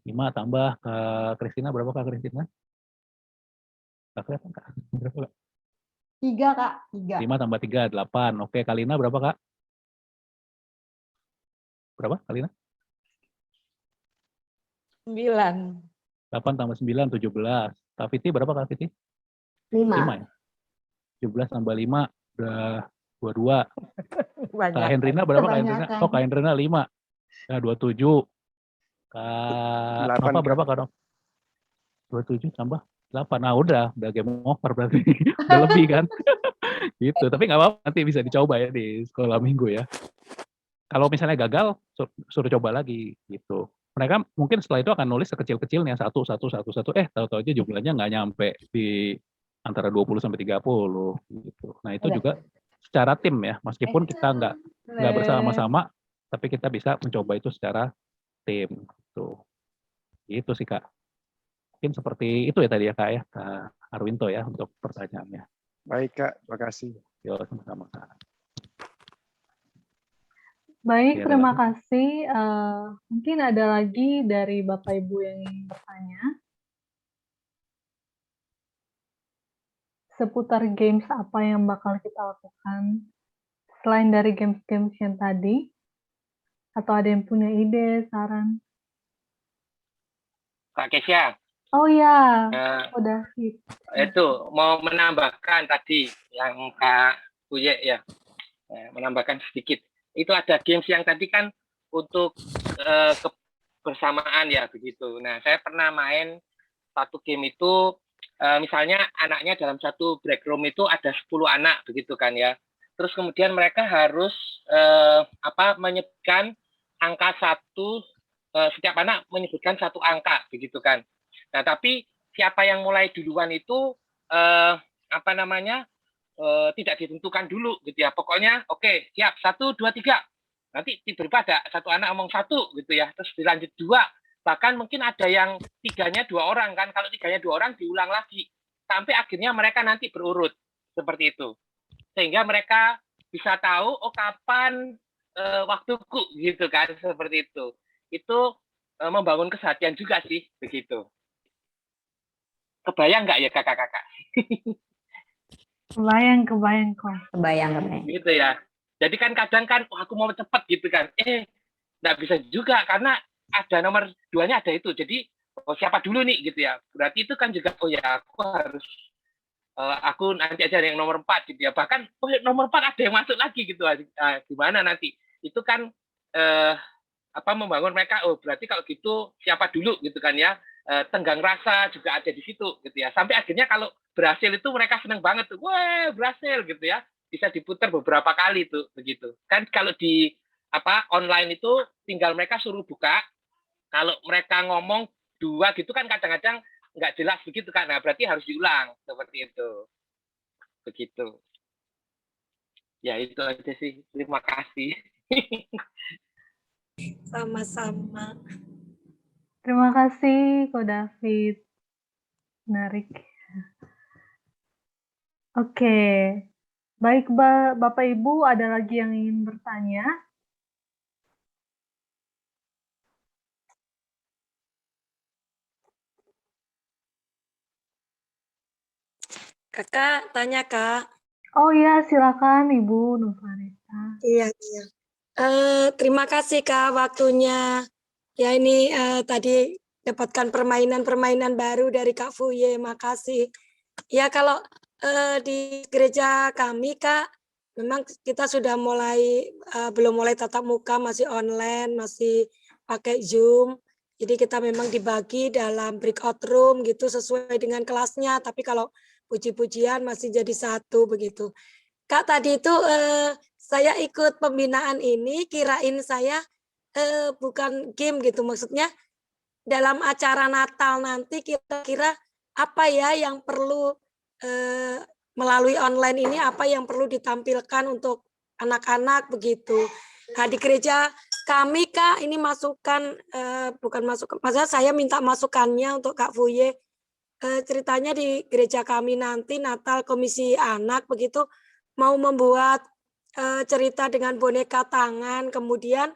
5 tambah Kak Kristina, berapa Kak Kristina? Kak kelihatan Kak? Berapa Kak? 3 Kak, 3. 5 tambah 3, 8. Oke, Kalina berapa Kak? Berapa Kalina? 9. 8 tambah 9, 17. Kak Fiti berapa Kak Fiti? 5. 5 ya? 17 tambah 5, udah 22. Banyak. Kak Hendrina berapa Kak Hendrina? Kebanyakan. Oh Kak Hendrina 5. Nah, 27. Kak 8, Nova Kak. berapa Kak Nova? 27 tambah 8. Nah udah game over berarti. Udah lebih kan? Gitu. Tapi nggak apa-apa, nanti bisa dicoba ya di sekolah minggu ya. Kalau misalnya gagal, suruh coba lagi gitu. Mereka mungkin setelah itu akan nulis sekecil-kecilnya, 1, 1, 1, 1. Tahu-tahu aja jumlahnya nggak nyampe di antara 20 sampai 30 gitu. Nah itu juga secara tim ya, meskipun kita nggak bersama-sama, tapi kita bisa mencoba itu secara tim. Gitu. Gitu sih Kak. Mungkin seperti itu ya tadi ya Kak ya, Kak Arwinto ya untuk pertanyaannya. Baik Kak, terima kasih. Yo, sama-sama Kak. Baik, Ya, terima kasih. Mungkin ada lagi dari Bapak Ibu yang ingin bertanya seputar games apa yang bakal kita lakukan selain dari games-games yang tadi, atau ada yang punya ide, saran? Kak Kesya. Oh ya, Nah, udah hit. itu mau menambahkan tadi yang Kak Uye ya, menambahkan sedikit. Itu ada games yang tadi kan untuk kebersamaan ya begitu. Nah, saya pernah main satu game itu, misalnya anaknya dalam satu break room itu ada 10 anak begitu kan ya. Terus kemudian mereka harus menyebutkan angka satu, setiap anak menyebutkan satu angka begitu kan. Nah, tapi siapa yang mulai duluan itu tidak ditentukan dulu gitu ya. Pokoknya oke, siap 1 2 3. Nanti tiba-tiba ada satu anak ngomong 1 gitu ya. Terus dilanjut 2. Bahkan mungkin ada yang 3-nya 2 orang kan. Kalau 3-nya 2 orang diulang lagi. Sampai akhirnya mereka nanti berurut seperti itu. Sehingga mereka bisa tahu kapan waktuku gitu kan, seperti itu. Itu membangun kesehatan juga sih begitu. Kebayang nggak ya kakak-kakak? Kebayang kok. Kebayang. Gitu ya. Jadi kan kadang kan, aku mau cepet gitu kan. Nggak bisa juga karena ada nomor 2-nya ada itu. Jadi siapa dulu nih gitu ya. Berarti itu kan juga aku harus aku nanti aja yang nomor 4 gitu ya. Bahkan nomor 4 ada yang masuk lagi gitu. Gimana nanti? Itu kan membangun mereka, berarti kalau gitu siapa dulu gitu kan ya. Tenggang rasa juga ada di situ gitu ya. Sampai akhirnya kalau berhasil itu mereka senang banget tuh. Wah, berhasil gitu ya. Bisa diputar beberapa kali tuh begitu. Kan kalau di online itu tinggal mereka suruh buka. Kalau mereka ngomong 2 gitu kan kadang-kadang nggak jelas begitu kan. Nah, berarti harus diulang seperti itu. Begitu. Ya, itu aja sih. Terima kasih. Sama-sama. Terima kasih, Ko David. Menarik. Oke. Baik, Bapak Ibu, ada lagi yang ingin bertanya? Kakak, tanya Kak. Oh iya, silakan Ibu Nurfarita. Iya. Terima kasih Kak waktunya. Ya ini tadi dapatkan permainan-permainan baru dari Kak Fuye, makasih. Ya kalau di gereja kami Kak, memang kita sudah belum mulai tatap muka, masih online, masih pakai Zoom. Jadi kita memang dibagi dalam breakout room gitu sesuai dengan kelasnya. Tapi kalau puji-pujian masih jadi satu begitu. Kak tadi itu saya ikut pembinaan ini, kirain saya bukan game gitu, maksudnya dalam acara Natal nanti kira-kira apa ya yang perlu melalui online ini, apa yang perlu ditampilkan untuk anak-anak begitu. Nah di gereja kami Kak, ini masukan, bukan masukan, maksudnya saya minta masukannya untuk Kak Fuye. Ceritanya di gereja kami nanti Natal Komisi Anak begitu, mau membuat cerita dengan boneka tangan, kemudian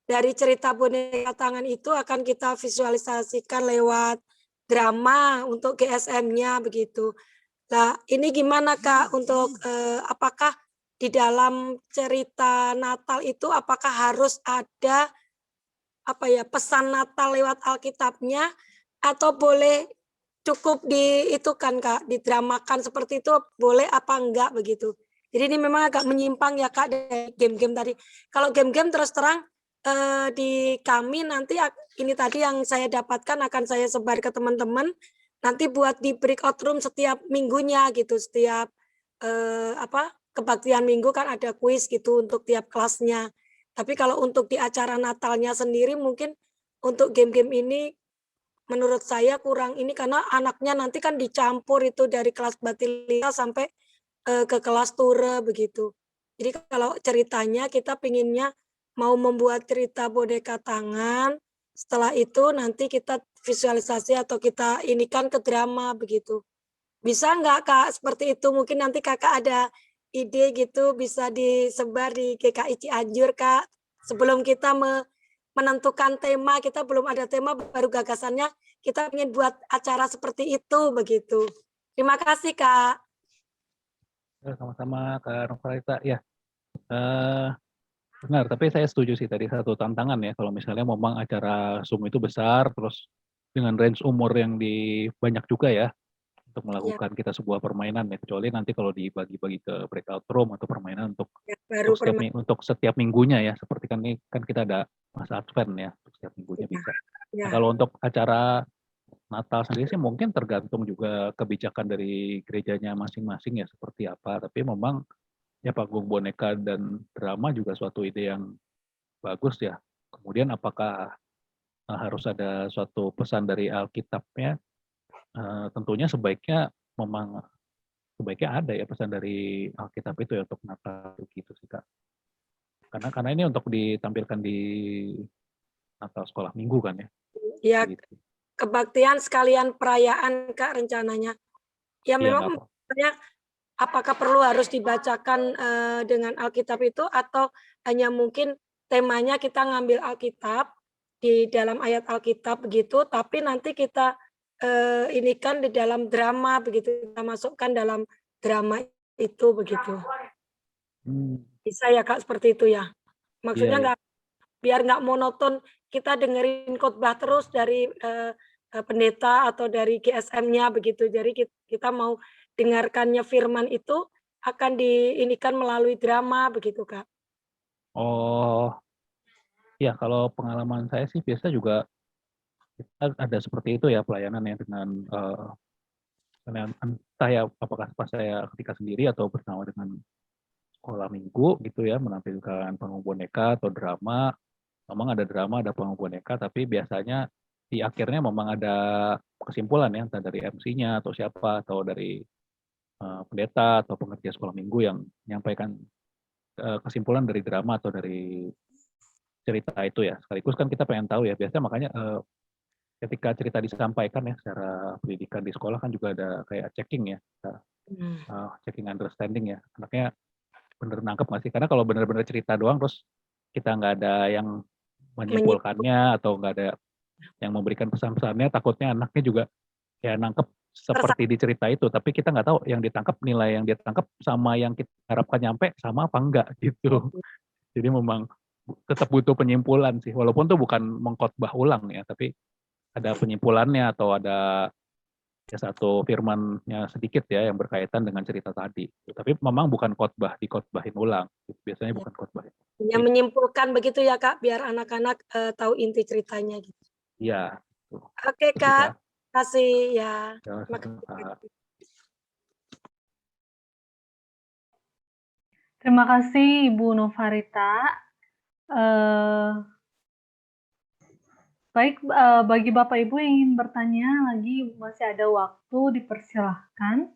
dari cerita boneka tangan itu akan kita visualisasikan lewat drama untuk GSM-nya begitu. Nah, ini gimana Kak untuk apakah di dalam cerita Natal itu apakah harus ada pesan Natal lewat Alkitabnya atau boleh cukup didramakan seperti itu, boleh apa enggak begitu. Jadi ini memang agak menyimpang ya Kak dari game-game tadi. Kalau game-game terus terang di kami nanti ini tadi yang saya dapatkan akan saya sebar ke teman-teman, nanti buat di breakout room setiap minggunya gitu, setiap kebaktian minggu kan ada kuis gitu untuk tiap kelasnya. Tapi kalau untuk di acara Natalnya sendiri mungkin untuk game-game ini menurut saya kurang ini karena anaknya nanti kan dicampur itu dari kelas Batilita sampai ke kelas Ture begitu. Jadi kalau ceritanya kita pinginnya mau membuat cerita boneka tangan, setelah itu nanti kita visualisasi atau kita inikan ke drama begitu. Bisa nggak Kak seperti itu? Mungkin nanti Kakak ada ide gitu bisa disebar di GKI Cianjur Kak. Sebelum kita menentukan tema, kita belum ada tema baru gagasannya, kita ingin buat acara seperti itu begitu. Terima kasih Kak. Sama-sama Kak Nurfarita. Ya, benar. Tapi saya setuju sih tadi satu tantangan ya. Kalau misalnya memang acara Zoom itu besar, terus dengan range umur yang banyak juga ya untuk Ya, melakukan kita sebuah permainan ya, kecuali nanti kalau dibagi-bagi ke breakout room atau permainan ya, baru untuk setiap minggunya ya, seperti kan ini kan kita ada masa advent ya, untuk setiap minggunya bisa. ya. Nah, kalau untuk acara Natal sendiri sih mungkin tergantung juga kebijakan dari gerejanya masing-masing ya seperti apa, tapi memang ya panggung boneka dan drama juga suatu ide yang bagus ya. Kemudian apakah harus ada suatu pesan dari Alkitabnya? Tentunya sebaiknya ada ya pesan dari Alkitab itu ya untuk Natal gitu sih Kak. Karena ini untuk ditampilkan di Natal sekolah minggu kan ya. Ya, Gitu. kebaktian sekalian perayaan Kak rencananya. Ya Iya, memang nggak apa. sebenarnya apakah perlu harus dibacakan dengan Alkitab itu atau hanya mungkin temanya kita ngambil Alkitab di dalam ayat Alkitab begitu, tapi nanti kita ini kan di dalam drama begitu, kita masukkan dalam drama itu begitu. Bisa ya Kak seperti itu ya. Maksudnya Iya. biar nggak monoton kita dengerin khotbah terus dari pendeta atau dari GSM-nya begitu. Jadi kita mau dengarkannya firman itu akan diinikan melalui drama begitu Kak. Oh, ya kalau pengalaman saya sih biasa juga kita ada seperti itu ya pelayanan ya dengan entah ya apakah pas saya ketika sendiri atau bersama dengan sekolah minggu gitu ya menampilkan panggung boneka atau drama. Memang ada drama, ada panggung boneka, tapi biasanya di akhirnya memang ada kesimpulan ya entah dari MC-nya atau siapa atau dari pendeta atau pengerja sekolah minggu yang menyampaikan kesimpulan dari drama atau dari cerita itu ya. Sekaligus kan kita pengen tahu ya, biasanya makanya ketika cerita disampaikan ya secara pendidikan di sekolah kan juga ada kayak checking ya, checking understanding ya. Anaknya bener nangkep nggak sih? Karena kalau bener-bener cerita doang terus kita nggak ada yang menyimpulkannya atau nggak ada yang memberikan pesan-pesannya, takutnya anaknya juga ya nangkep seperti di cerita itu, tapi kita nggak tahu yang ditangkap, nilai yang dia tangkap sama yang kita harapkan nyampe sama apa enggak gitu. Jadi memang tetap butuh penyimpulan sih, walaupun tuh bukan mengkhotbah ulang ya, tapi ada penyimpulannya atau ada ya satu firmannya sedikit ya yang berkaitan dengan cerita tadi. Tapi memang bukan khotbah, dikhotbahin ulang. Biasanya bukan khotbah. Yang menyimpulkan begitu ya Kak, biar anak-anak tahu inti ceritanya gitu. Iya. Oke Kak, kasih ya. Terima kasih Ibu Novarita. Baik, bagi Bapak Ibu yang ingin bertanya lagi masih ada waktu, dipersilahkan.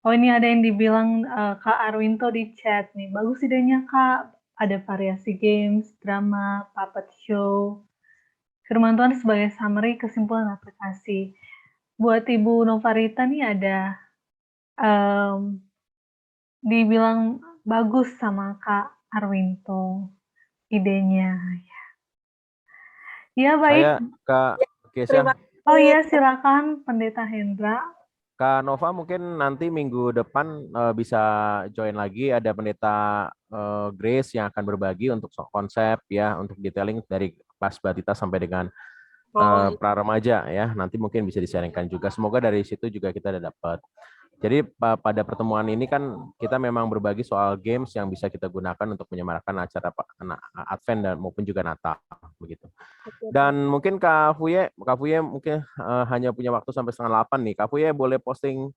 Oh, ini ada yang dibilang Kak Arwinto di chat nih. Bagus idenya Kak, ada variasi games, drama, puppet show. Firman Tuhan sebagai summary kesimpulan aplikasi. Buat Ibu Novarita nih ada dibilang bagus sama Kak Arwinto idenya. Ya baik. Saya Kak Kesha. Oh iya silakan Pendeta Hendra. Kak Nova mungkin nanti minggu depan bisa join lagi, ada Pendeta Grace yang akan berbagi untuk konsep ya, untuk detailing dari kelas batita sampai dengan pra remaja ya. Nanti mungkin bisa di-sharingkan juga. Semoga dari situ juga kita ada dapat. Jadi pada pertemuan ini kan kita memang berbagi soal games yang bisa kita gunakan untuk menyemarakan acara Advent dan maupun juga Natal begitu. Dan mungkin Kak Fuye mungkin hanya punya waktu sampai 7:30 nih. Kak Fuye boleh posting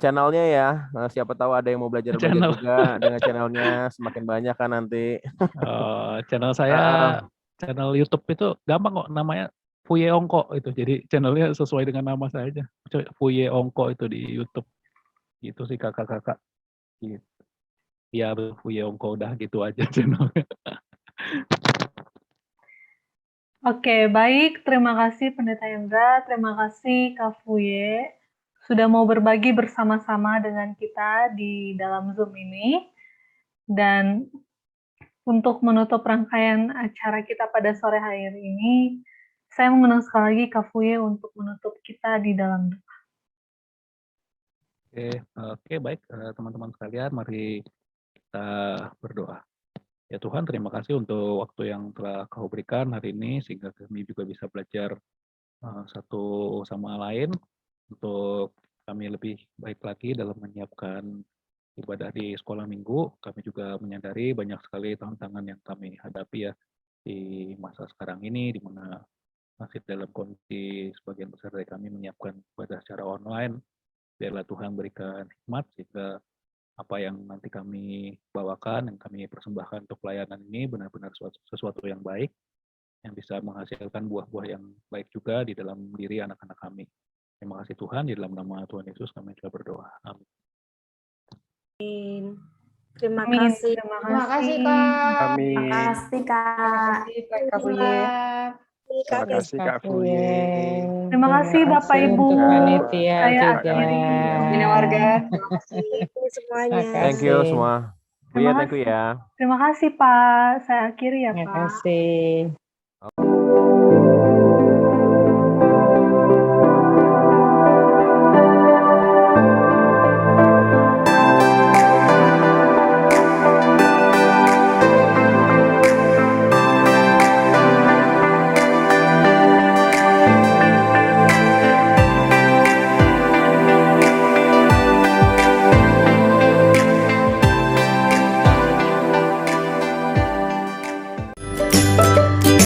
channelnya ya. Siapa tahu ada yang mau belajar juga dengan channelnya, semakin banyak kan nanti. Channel saya, channel YouTube itu gampang kok, namanya Fuye Ongko itu. Jadi channelnya sesuai dengan nama saya aja. Fuye Ongko itu di YouTube. Gitu sih kakak-kakak. Gitu. Ya Fuye Ongko udah gitu aja channelnya. Oke, baik. Terima kasih Pendeta Hendra. Terima kasih Kak Fuye sudah mau berbagi bersama-sama dengan kita di dalam Zoom ini. Dan untuk menutup rangkaian acara kita pada sore hari ini, saya mengundang sekali lagi Kak Fuye untuk menutup kita di dalam doa. Oke, baik teman-teman sekalian, mari kita berdoa. Ya Tuhan, terima kasih untuk waktu yang telah Kau berikan hari ini sehingga kami juga bisa belajar satu sama lain untuk kami lebih baik lagi dalam menyiapkan ibadah di sekolah minggu. Kami juga menyadari banyak sekali tantangan yang kami hadapi ya di masa sekarang ini, di mana masih dalam kondisi sebagian besar dari kami menyiapkan ibadah secara online. Biarlah Tuhan berikan hikmat sehingga apa yang nanti kami bawakan, yang kami persembahkan untuk pelayanan ini benar-benar sesuatu yang baik, yang bisa menghasilkan buah-buah yang baik juga di dalam diri anak-anak kami. Terima kasih Tuhan, di dalam nama Tuhan Yesus kami telah berdoa. Amin. Terima Amin. kasih. Terima kasih, Kak. Amin. Makasih, Kak. Kak Fuye. Terima kasih Kak Fuye. Terima kasih Bapak Ibu. Untuk panitia Saya juga. akhiri. Bina warga. semuanya. Thank you semua. Terima Buya, thank you ya. Terima kasih Pak. Saya akhiri ya Terima Pak. kasih.